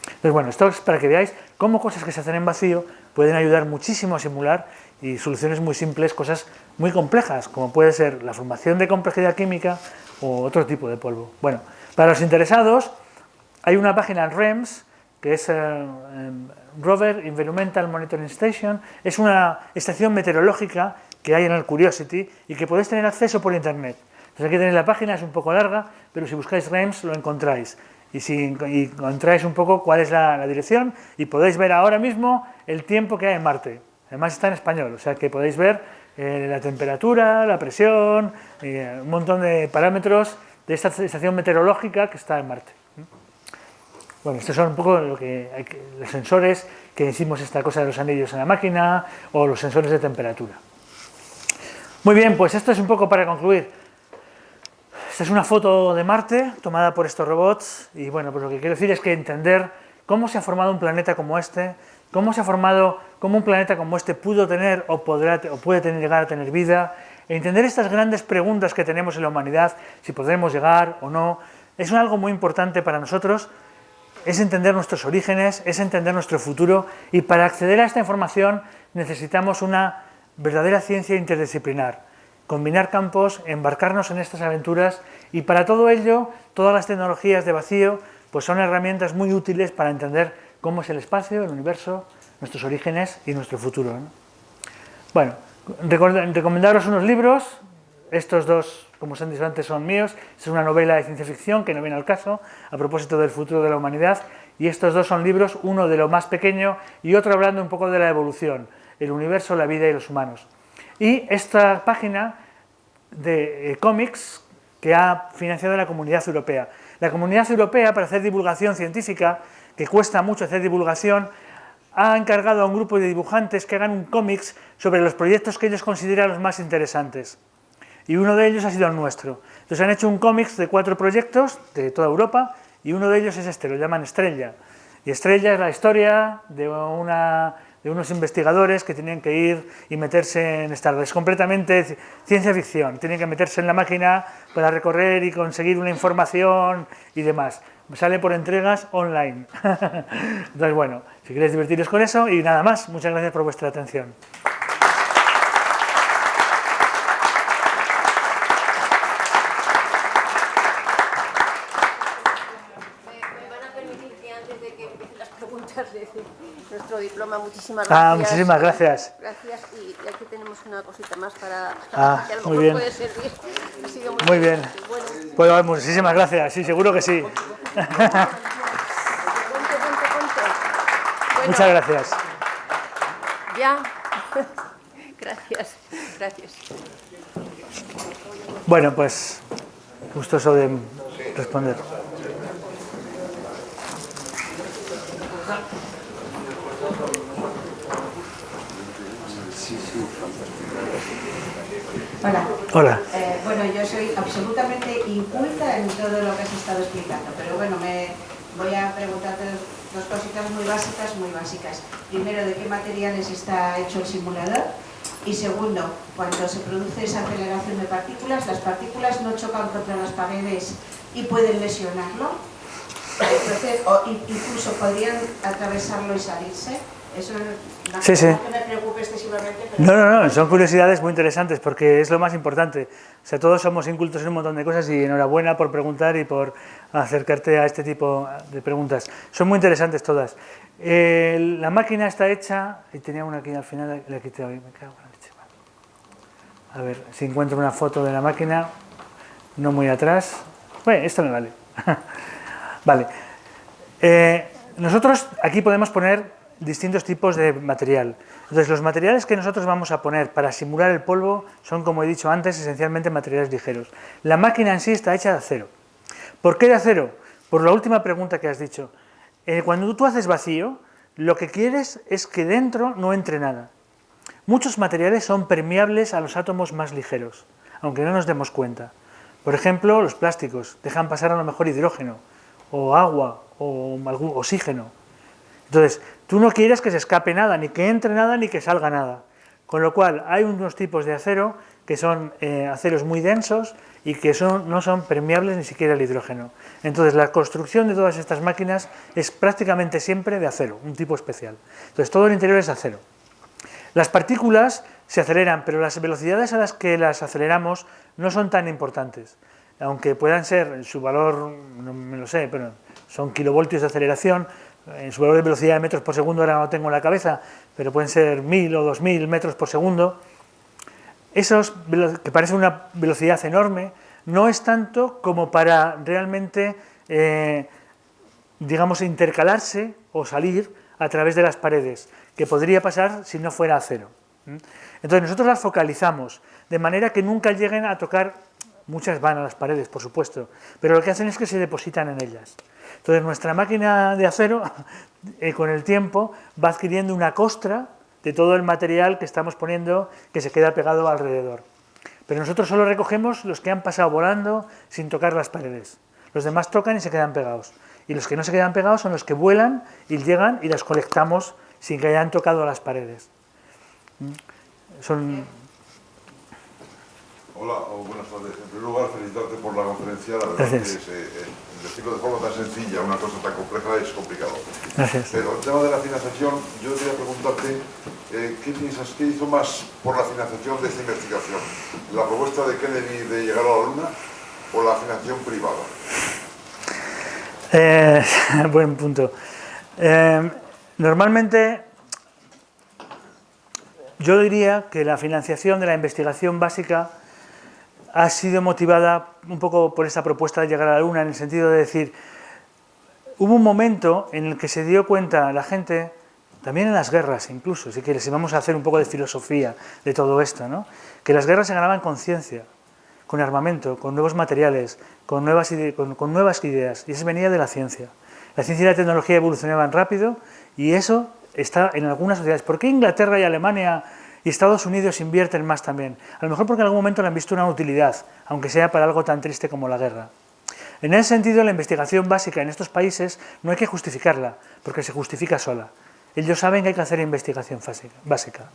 [SPEAKER 2] Entonces, bueno, esto es para que veáis cómo cosas que se hacen en vacío pueden ayudar muchísimo a simular, y soluciones muy simples, cosas muy complejas, como puede ser la formación de complejidad química o otro tipo de polvo. Bueno, para los interesados, hay una página en REMS, que es Rover Environmental Monitoring Station. Es una estación meteorológica que hay en el Curiosity y que podéis tener acceso por internet. Entonces aquí tenéis la página, es un poco larga, pero si buscáis REMS lo encontráis. Y encontráis un poco cuál es la dirección, y podéis ver ahora mismo el tiempo que hay en Marte. Además está en español, o sea que podéis ver la temperatura, la presión, un montón de parámetros de esta estación meteorológica que está en Marte. Bueno, estos son un poco los sensores que hicimos esta cosa de los anillos en la máquina, o los sensores de temperatura. Muy bien, pues esto es un poco para concluir. Esta es una foto de Marte tomada por estos robots, y bueno, pues lo que quiero decir es que entender cómo se ha formado un planeta como este, cómo un planeta como este pudo tener o puede llegar a tener vida, e entender estas grandes preguntas que tenemos en la humanidad, si podremos llegar o no, es algo muy importante para nosotros. Es entender nuestros orígenes, es entender nuestro futuro, y para acceder a esta información necesitamos una verdadera ciencia interdisciplinar. Combinar campos, embarcarnos en estas aventuras, y para todo ello, todas las tecnologías de vacío pues son herramientas muy útiles para entender cómo es el espacio, el universo, nuestros orígenes y nuestro futuro, ¿no? Bueno, recomendaros unos libros. Estos dos, como os he dicho antes, son míos. Es una novela de ciencia ficción que no viene al caso, a propósito del futuro de la humanidad, y estos dos son libros, uno de lo más pequeño y otro hablando un poco de la evolución, el universo, la vida y los humanos. y esta página de cómics que ha financiado la Comunidad Europea. La Comunidad Europea, para hacer divulgación científica, que cuesta mucho hacer divulgación, ha encargado a un grupo de dibujantes que hagan un cómics sobre los proyectos que ellos consideran los más interesantes. Y uno de ellos ha sido el nuestro. Entonces han hecho un cómics de 4 proyectos de toda Europa y uno de ellos es este, lo llaman Estrella. Y Estrella es la historia de unos investigadores que tenían que ir y meterse en Star Wars. Es completamente ciencia ficción. Tienen que meterse en la máquina para recorrer y conseguir una información y demás. Sale por entregas online. Entonces, bueno, si queréis divertiros con eso y nada más. Muchas gracias por vuestra atención.
[SPEAKER 5] Nuestro diploma, muchísimas gracias.
[SPEAKER 2] Muchísimas gracias.
[SPEAKER 5] Gracias, y aquí tenemos una cosita más para que a lo
[SPEAKER 2] muy
[SPEAKER 5] mejor
[SPEAKER 2] bien.
[SPEAKER 5] puede servir. Ha sido
[SPEAKER 2] Muy bien.
[SPEAKER 5] Bueno,
[SPEAKER 2] Pues muchísimas gracias, sí, seguro que sí.
[SPEAKER 5] ponte. Bueno,
[SPEAKER 2] Muchas gracias.
[SPEAKER 5] Ya. Gracias.
[SPEAKER 2] Bueno, pues gustoso de responder.
[SPEAKER 6] Hola.
[SPEAKER 2] Hola.
[SPEAKER 6] Bueno, yo soy absolutamente inculta en todo lo que has estado explicando, pero bueno, voy a preguntarte 2 cositas muy básicas. Primero, ¿de qué materiales está hecho el simulador? Y segundo, cuando se produce esa aceleración de partículas, ¿las partículas no chocan contra las paredes y pueden lesionarlo? Entonces, o incluso podrían atravesarlo y salirse. Eso no,
[SPEAKER 2] Sí.
[SPEAKER 6] no que me preocupe excesivamente, pero...
[SPEAKER 2] No, son curiosidades muy interesantes porque es lo más importante. O sea, todos somos incultos en un montón de cosas y enhorabuena por preguntar y por acercarte a este tipo de preguntas. Son muy interesantes todas. La máquina está hecha, y tenía una aquí al final, la quité hoy, me cago en la leche. A ver, si encuentro una foto de la máquina, no muy atrás. Bueno, esto me vale. Vale. Nosotros aquí podemos poner distintos tipos de material. Entonces, los materiales que nosotros vamos a poner para simular el polvo son, como he dicho antes, esencialmente materiales ligeros. La máquina en sí está hecha de acero. ¿Por qué de acero? Por la última pregunta que has dicho. Cuando tú haces vacío, lo que quieres es que dentro no entre nada. Muchos materiales son permeables a los átomos más ligeros, aunque no nos demos cuenta. Por ejemplo, los plásticos dejan pasar a lo mejor hidrógeno, o agua, o algún oxígeno. Entonces, tú no quieres que se escape nada, ni que entre nada, ni que salga nada. Con lo cual, hay unos tipos de acero que son aceros muy densos y que no son permeables ni siquiera al hidrógeno. Entonces, la construcción de todas estas máquinas es prácticamente siempre de acero, un tipo especial. Entonces, todo el interior es acero. Las partículas se aceleran, pero las velocidades a las que las aceleramos no son tan importantes. Aunque puedan ser, su valor, no me lo sé, pero son kilovoltios de aceleración. En su valor de velocidad de metros por segundo ahora no lo tengo en la cabeza, pero pueden ser 1000 o 2000 metros por segundo. Esos, que parece una velocidad enorme, no es tanto como para realmente, digamos, intercalarse o salir a través de las paredes, que podría pasar si no fuera acero. Entonces nosotros las focalizamos, de manera que nunca lleguen a tocar, muchas van a las paredes, por supuesto, pero lo que hacen es que se depositan en ellas. Entonces nuestra máquina de acero, con el tiempo, va adquiriendo una costra de todo el material que estamos poniendo que se queda pegado alrededor. Pero nosotros solo recogemos los que han pasado volando sin tocar las paredes. Los demás tocan y se quedan pegados. Y los que no se quedan pegados son los que vuelan y llegan y las colectamos sin que hayan tocado las paredes.
[SPEAKER 7] Hola, buenas tardes. En primer lugar, felicitarte por la conferencia. La verdad
[SPEAKER 2] Gracias.
[SPEAKER 7] es que decirlo de forma tan sencilla, una cosa tan compleja, es complicado.
[SPEAKER 2] Gracias.
[SPEAKER 7] Pero el tema de la financiación, yo quería preguntarte, ¿qué piensas, qué hizo más por la financiación de esta investigación? ¿La propuesta de Kennedy de llegar a la Luna o la financiación privada?
[SPEAKER 2] Buen punto. Normalmente, yo diría que la financiación de la investigación básica ha sido motivada un poco por esta propuesta de llegar a la Luna, en el sentido de decir, hubo un momento en el que se dio cuenta la gente también en las guerras incluso, si quieres, si vamos a hacer un poco de filosofía de todo esto, ¿no? Que las guerras se ganaban con ciencia, con armamento, con nuevos materiales, con nuevas ideas, y eso venía de la ciencia. La ciencia y la tecnología evolucionaban rápido y eso está en algunas sociedades. ¿Por qué Inglaterra y Alemania y Estados Unidos invierten más también? A lo mejor porque en algún momento le han visto una utilidad, aunque sea para algo tan triste como la guerra. En ese sentido, la investigación básica en estos países no hay que justificarla, porque se justifica sola. Ellos saben que hay que hacer investigación básica.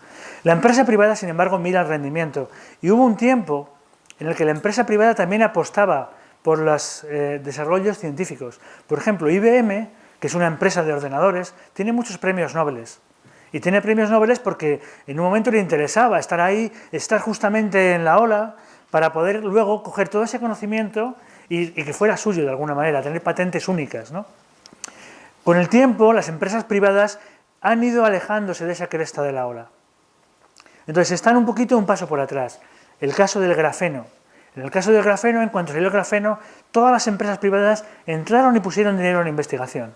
[SPEAKER 2] La empresa privada, sin embargo, mira el rendimiento. Y hubo un tiempo en el que la empresa privada también apostaba por los desarrollos científicos. Por ejemplo, IBM, que es una empresa de ordenadores, tiene muchos premios Nobel. Y tiene premios Nobel porque en un momento le interesaba estar ahí, estar justamente en la ola, para poder luego coger todo ese conocimiento y que fuera suyo de alguna manera, tener patentes únicas, ¿no? Con el tiempo, las empresas privadas han ido alejándose de esa cresta de la ola. Entonces, están un poquito un paso por atrás. El caso del grafeno. En el caso del grafeno, en cuanto salió el grafeno, todas las empresas privadas entraron y pusieron dinero en investigación.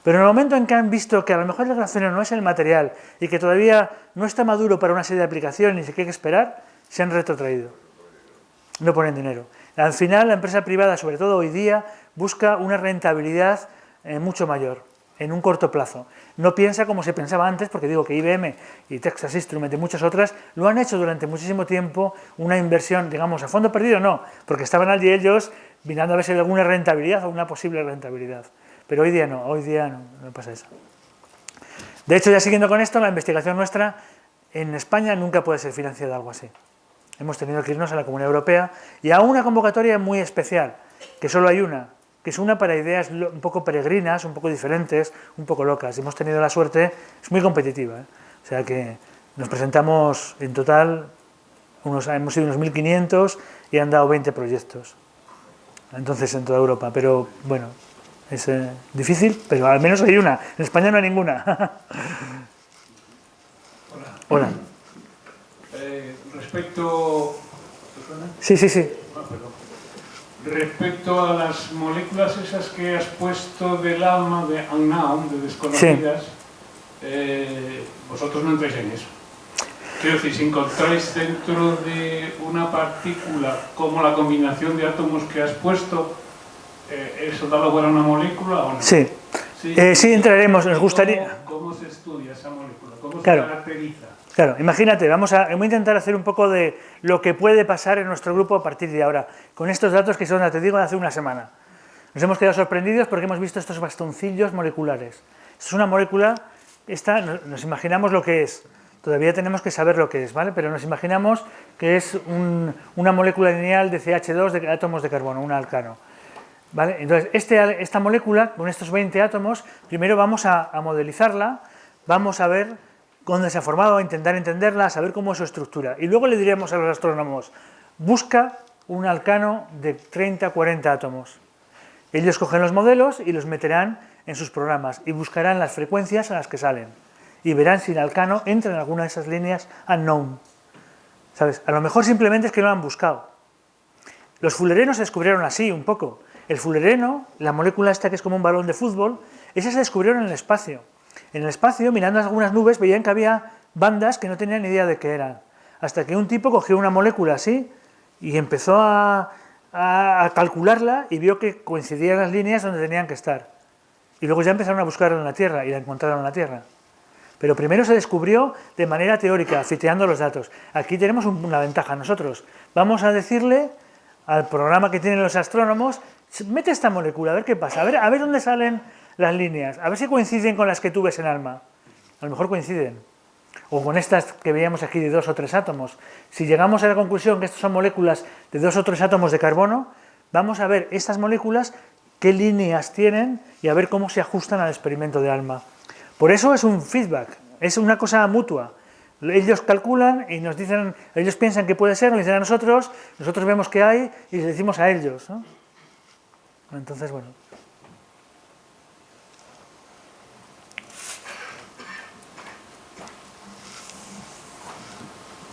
[SPEAKER 2] Pero en el momento en que han visto que a lo mejor el grafeno no es el material y que todavía no está maduro para una serie de aplicaciones y que hay que esperar, se han retrotraído. No ponen dinero. Al final, la empresa privada, sobre todo hoy día, busca una rentabilidad mucho mayor, en un corto plazo. No piensa como se pensaba antes, porque digo que IBM y Texas Instruments y muchas otras lo han hecho durante muchísimo tiempo, una inversión, digamos, a fondo perdido, no, porque estaban allí ellos mirando a ver si hay alguna rentabilidad o una posible rentabilidad. Pero hoy día no pasa eso. De hecho, ya siguiendo con esto, la investigación nuestra en España nunca puede ser financiada algo así. Hemos tenido que irnos a la Comunidad Europea y a una convocatoria muy especial, que solo hay una, que es una para ideas un poco peregrinas, un poco diferentes, un poco locas. Hemos tenido la suerte, es muy competitiva, ¿eh? O sea que nos presentamos en total, hemos sido unos 1.500 y han dado 20 proyectos. Entonces en toda Europa, pero bueno, es difícil, pero al menos hay una. En España no hay ninguna. Hola.
[SPEAKER 3] Respecto...
[SPEAKER 2] Sí.
[SPEAKER 3] Respecto a las moléculas esas que has puesto del alma de unknown, de desconocidas, vosotros no entráis en eso. Quiero decir, si encontráis dentro de una partícula como la combinación de átomos que has puesto, ¿eso da lugar a una molécula o no?
[SPEAKER 2] Sí. Sí, entraremos, nos gustaría...
[SPEAKER 3] ¿Cómo se estudia esa molécula? ¿Cómo se caracteriza?
[SPEAKER 2] Claro, imagínate, voy a intentar hacer un poco de lo que puede pasar en nuestro grupo a partir de ahora, con estos datos que son, te digo, de hace una semana. Nos hemos quedado sorprendidos porque hemos visto estos bastoncillos moleculares. Esto es una molécula, nos imaginamos lo que es, todavía tenemos que saber lo que es, ¿vale? Pero nos imaginamos que es una molécula lineal de CH2 de átomos de carbono, un alcano. ¿Vale? Entonces, esta molécula, con estos 20 átomos, primero vamos a modelizarla, vamos a ver dónde se ha formado, a intentar entenderla, a saber cómo es su estructura. Y luego le diríamos a los astrónomos, busca un alcano de 30 40 átomos. Ellos cogen los modelos y los meterán en sus programas y buscarán las frecuencias a las que salen. Y verán si el alcano entra en alguna de esas líneas unknown. ¿Sabes? A lo mejor simplemente es que no lo han buscado. Los fullerenos se descubrieron así un poco. El fullereno, la molécula esta que es como un balón de fútbol, esa se descubrieron en el espacio. En el espacio, mirando algunas nubes, veían que había bandas que no tenían ni idea de qué eran. Hasta que un tipo cogió una molécula así y empezó a calcularla y vio que coincidían las líneas donde tenían que estar. Y luego ya empezaron a buscarla en la Tierra y la encontraron en la Tierra. Pero primero se descubrió de manera teórica, fiteando los datos. Aquí tenemos una ventaja nosotros. Vamos a decirle al programa que tienen los astrónomos, mete esta molécula, a ver qué pasa, a ver dónde salen las líneas, a ver si coinciden con las que tú ves en ALMA. A lo mejor coinciden. O con estas que veíamos aquí de 2 o 3 átomos. Si llegamos a la conclusión que estas son moléculas de 2 o 3 átomos de carbono, vamos a ver estas moléculas, qué líneas tienen y a ver cómo se ajustan al experimento de ALMA. Por eso es un feedback, es una cosa mutua. Ellos calculan y nos dicen, ellos piensan que puede ser, nos dicen a nosotros vemos qué hay y les decimos a ellos, ¿no? Entonces, bueno.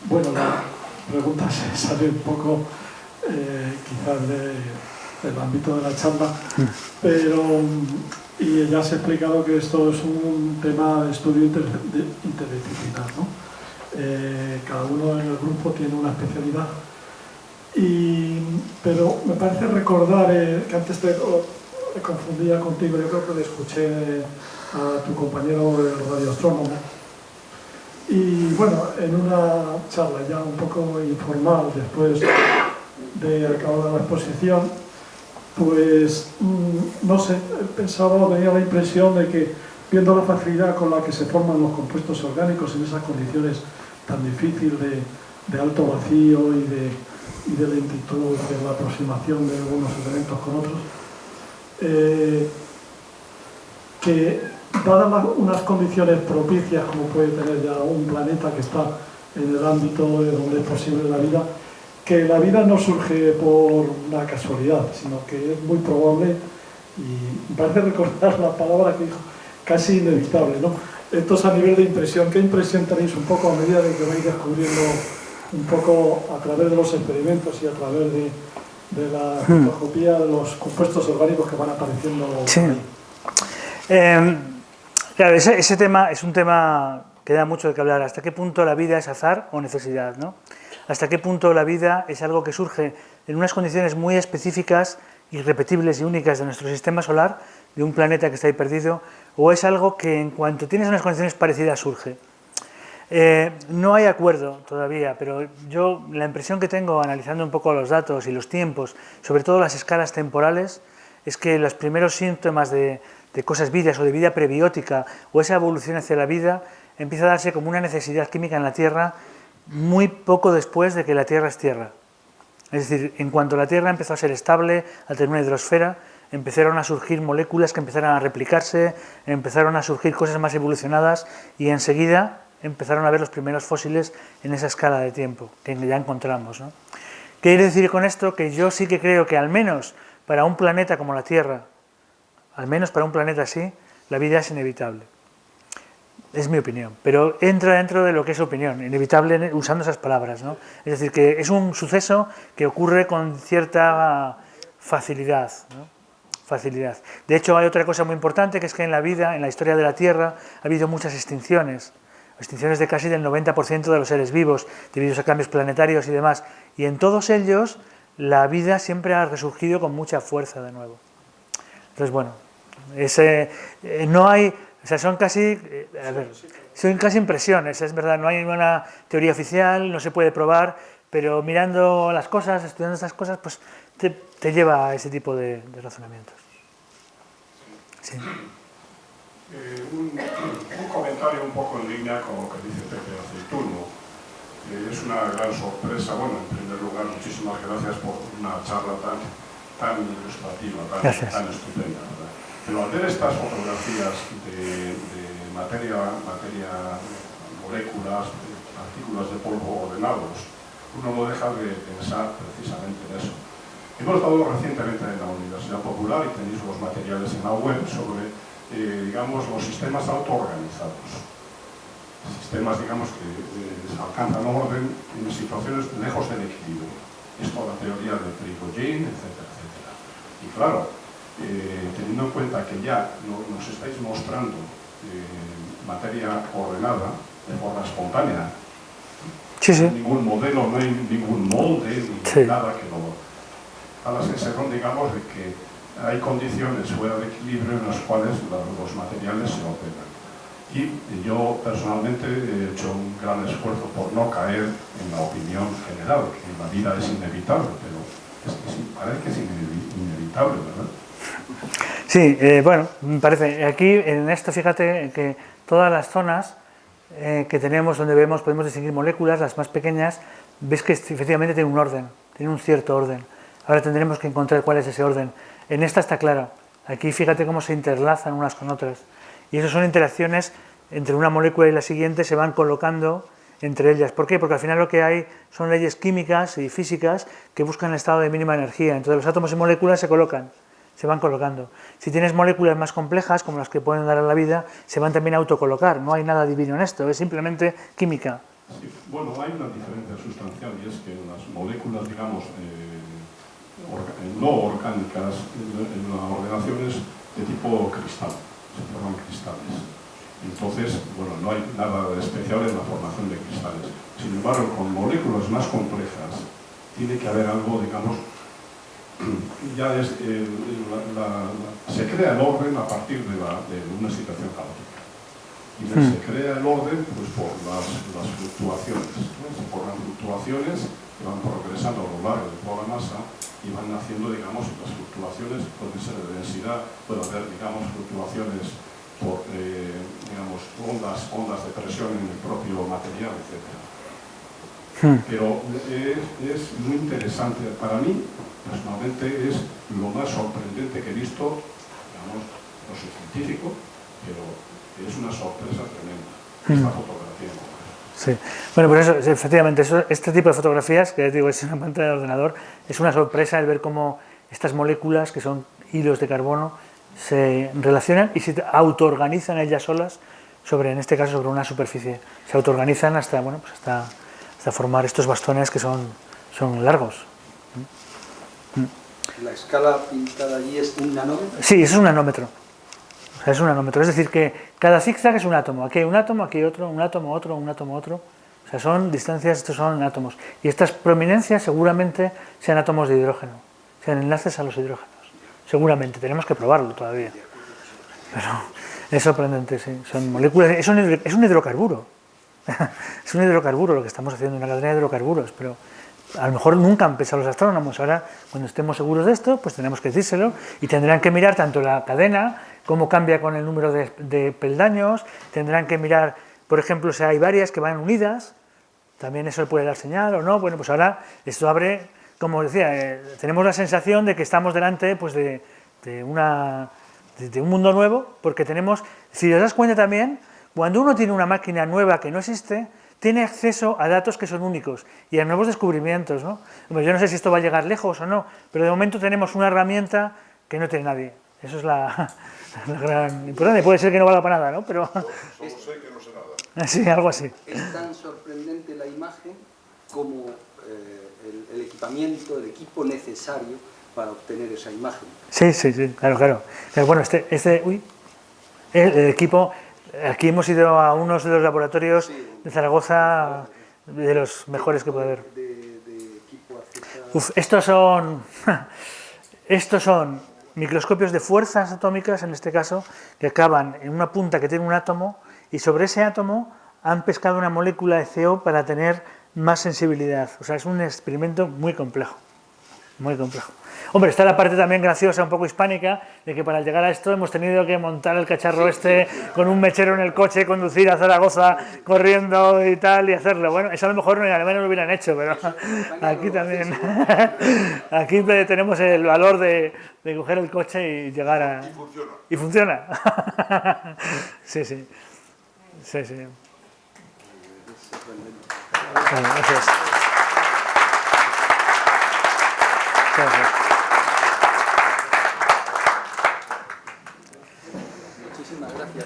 [SPEAKER 1] Bueno, la pregunta se sale un poco quizás del ámbito de la charla, pero Y ya se ha explicado que esto es un tema de estudio interdisciplinar, ¿no? Cada uno en el grupo tiene una especialidad. Pero me parece recordar que antes te confundía contigo, yo creo que le escuché a tu compañero radioastrónomo. Y bueno, en una charla ya un poco informal, después de acabar la exposición, pues no sé, pensaba, tenía la impresión de que viendo la facilidad con la que se forman los compuestos orgánicos en esas condiciones tan difíciles de alto vacío y de lentitud de la aproximación de algunos elementos con otros, que dadas unas condiciones propicias como puede tener ya un planeta que está en el ámbito de donde es posible la vida, que la vida no surge por una casualidad, sino que es muy probable, y me parece recordar la palabra que dijo, casi inevitable, ¿no? Esto es a nivel de impresión. ¿Qué impresión tenéis un poco a medida de que vais descubriendo un poco a través de los experimentos y a través de la microscopía de los compuestos orgánicos que van apareciendo?
[SPEAKER 2] Sí. Claro, ese tema es un tema que da mucho de qué hablar. ¿Hasta qué punto la vida es azar o necesidad, ¿no? ¿Hasta qué punto la vida es algo que surge en unas condiciones muy específicas, irrepetibles y únicas de nuestro sistema solar, de un planeta que está ahí perdido, o es algo que en cuanto tienes unas condiciones parecidas surge? No hay acuerdo todavía, pero yo la impresión que tengo analizando un poco los datos y los tiempos, sobre todo las escalas temporales, es que los primeros síntomas de cosas vidas o de vida prebiótica o esa evolución hacia la vida empieza a darse como una necesidad química en la Tierra muy poco después de que la Tierra es Tierra. Es decir, en cuanto la Tierra empezó a ser estable, a tener una hidrosfera, empezaron a surgir moléculas que empezaron a replicarse, empezaron a surgir cosas más evolucionadas y enseguida empezaron a ver los primeros fósiles en esa escala de tiempo que ya encontramos, ¿no? ¿Qué quiere decir con esto? Que yo sí que creo que al menos para un planeta como la Tierra, al menos para un planeta así, la vida es inevitable. Es mi opinión, pero entra dentro de lo que es opinión, inevitable usando esas palabras, ¿no? Es decir, que es un suceso que ocurre con cierta facilidad, ¿no? Facilidad. De hecho, hay otra cosa muy importante, que es que en la vida, en la historia de la Tierra, ha habido muchas extinciones de casi del 90% de los seres vivos, debido a cambios planetarios y demás, y en todos ellos la vida siempre ha resurgido con mucha fuerza de nuevo. Entonces, bueno, no hay... O sea, son casi impresiones, es verdad, no hay ninguna teoría oficial, no se puede probar, pero mirando las cosas, estudiando estas cosas, pues te lleva a ese tipo de razonamientos. Sí.
[SPEAKER 8] Un comentario un poco en línea con lo que dice Pepe Aceituno. Es una gran sorpresa. Bueno, en primer lugar, muchísimas gracias por una charla tan ilustrativa, tan estupenda, ¿verdad? Pero al ver estas fotografías de materia, moléculas, partículas de polvo ordenados, uno no deja de pensar precisamente en eso. Hemos dado recientemente en la Universidad Popular, y tenéis los materiales en la web, sobre, digamos, los sistemas autoorganizados. Sistemas, digamos, que alcanzan orden en situaciones lejos del equilibrio. Esto es la teoría de Prigogine, etcétera, etcétera. Y claro, teniendo en cuenta que ya nos estáis mostrando materia ordenada de forma espontánea,
[SPEAKER 2] sí, sí.
[SPEAKER 8] No hay ningún modelo, no hay ningún molde, ni nada que lo haga sensación, digamos, de que hay condiciones fuera de equilibrio en las cuales los materiales se ordenan. Y yo personalmente he hecho un gran esfuerzo por no caer en la opinión general, que la vida es inevitable, pero parece que es inevitable, ¿verdad?
[SPEAKER 2] Sí, bueno, me parece. Aquí, en esto, fíjate que todas las zonas que tenemos, donde podemos distinguir moléculas, las más pequeñas, ves que efectivamente tienen un orden, tienen un cierto orden. Ahora tendremos que encontrar cuál es ese orden. En esta está claro. Aquí fíjate cómo se interlazan unas con otras. Y eso son interacciones entre una molécula y la siguiente, se van colocando entre ellas. ¿Por qué? Porque al final lo que hay son leyes químicas y físicas que buscan el estado de mínima energía. Entonces los átomos y moléculas se colocan, se van colocando. Si tienes moléculas más complejas, como las que pueden dar a la vida, se van también a autocolocar. No hay nada divino en esto, es simplemente química.
[SPEAKER 8] Sí, bueno, hay una diferencia sustancial, y es que las moléculas, digamos, no orgánicas, en las ordenaciones de tipo cristal, se forman cristales. Entonces, bueno, no hay nada de especial en la formación de cristales. Sin embargo, con moléculas más complejas, tiene que haber algo, digamos, ya es se crea el orden a partir de una situación caótica. Y se crea el orden pues, por las fluctuaciones, ¿no? Se forman fluctuaciones que van progresando a lo largo de toda la masa y van haciendo, digamos, las fluctuaciones pueden ser de densidad, puede haber, digamos, fluctuaciones por, digamos, ondas de presión en el propio material, etc. Pero es muy interesante. Para mí, personalmente, es lo más sorprendente que he visto, digamos, no soy científico, pero es una sorpresa tremenda, esta fotografía.
[SPEAKER 2] Sí, bueno, pues eso, efectivamente, este tipo de fotografías, que les digo, es una pantalla de ordenador, es una sorpresa el ver cómo estas moléculas, que son hilos de carbono, se relacionan y se autoorganizan ellas solas sobre, en este caso, sobre una superficie. Se autoorganizan hasta, bueno, pues hasta formar estos bastones que son largos.
[SPEAKER 4] ¿La escala pintada allí es un nanómetro?
[SPEAKER 2] Sí, eso es un nanómetro. O sea, es un nanómetro. Es decir, que cada zigzag es un átomo. Aquí hay un átomo, aquí hay otro, un átomo, otro, un átomo, otro. O sea, son distancias, estos son átomos. Y estas prominencias seguramente sean átomos de hidrógeno, sean enlaces a los hidrógenos. Seguramente, tenemos que probarlo todavía. Pero es sorprendente, sí. Son moléculas, es un hidrocarburo. Es un hidrocarburo lo que estamos haciendo, una cadena de hidrocarburos, pero a lo mejor nunca han pensado los astrónomos. Ahora, cuando estemos seguros de esto, pues tenemos que decírselo y tendrán que mirar tanto la cadena, cómo cambia con el número de peldaños, tendrán que mirar, por ejemplo, si hay varias que van unidas, también eso le puede dar señal o no. Bueno, pues ahora esto abre, como decía, tenemos la sensación de que estamos delante pues de un mundo nuevo, porque tenemos, si os das cuenta también, cuando uno tiene una máquina nueva que no existe, tiene acceso a datos que son únicos y a nuevos descubrimientos, ¿no? Yo no sé si esto va a llegar lejos o no, pero de momento tenemos una herramienta que no tiene nadie. Eso es la gran importancia. Puede ser que no valga para nada, ¿no? Pero
[SPEAKER 7] Solo sé que no sé nada.
[SPEAKER 2] sí, algo así.
[SPEAKER 4] Es tan sorprendente la imagen como el equipamiento, el equipo necesario para obtener esa imagen.
[SPEAKER 2] Sí, claro. Pero bueno, el equipo, aquí hemos ido a unos de los laboratorios de Zaragoza, de los mejores que puede haber. Estos son microscopios de fuerzas atómicas, en este caso, que acaban en una punta que tiene un átomo, y sobre ese átomo han pescado una molécula de CO para tener más sensibilidad. O sea, es un experimento muy complejo. Muy complejo. Hombre, está la parte también graciosa, un poco hispánica, de que para llegar a esto hemos tenido que montar el cacharro con un mechero en el coche, conducir a Zaragoza corriendo y tal, y hacerlo. Bueno, eso a lo mejor en Alemania lo hubieran hecho, pero aquí también. Aquí tenemos el valor de coger el coche y llegar a...
[SPEAKER 7] Y funciona.
[SPEAKER 2] Y funciona. Sí. Bueno, gracias. Gracias.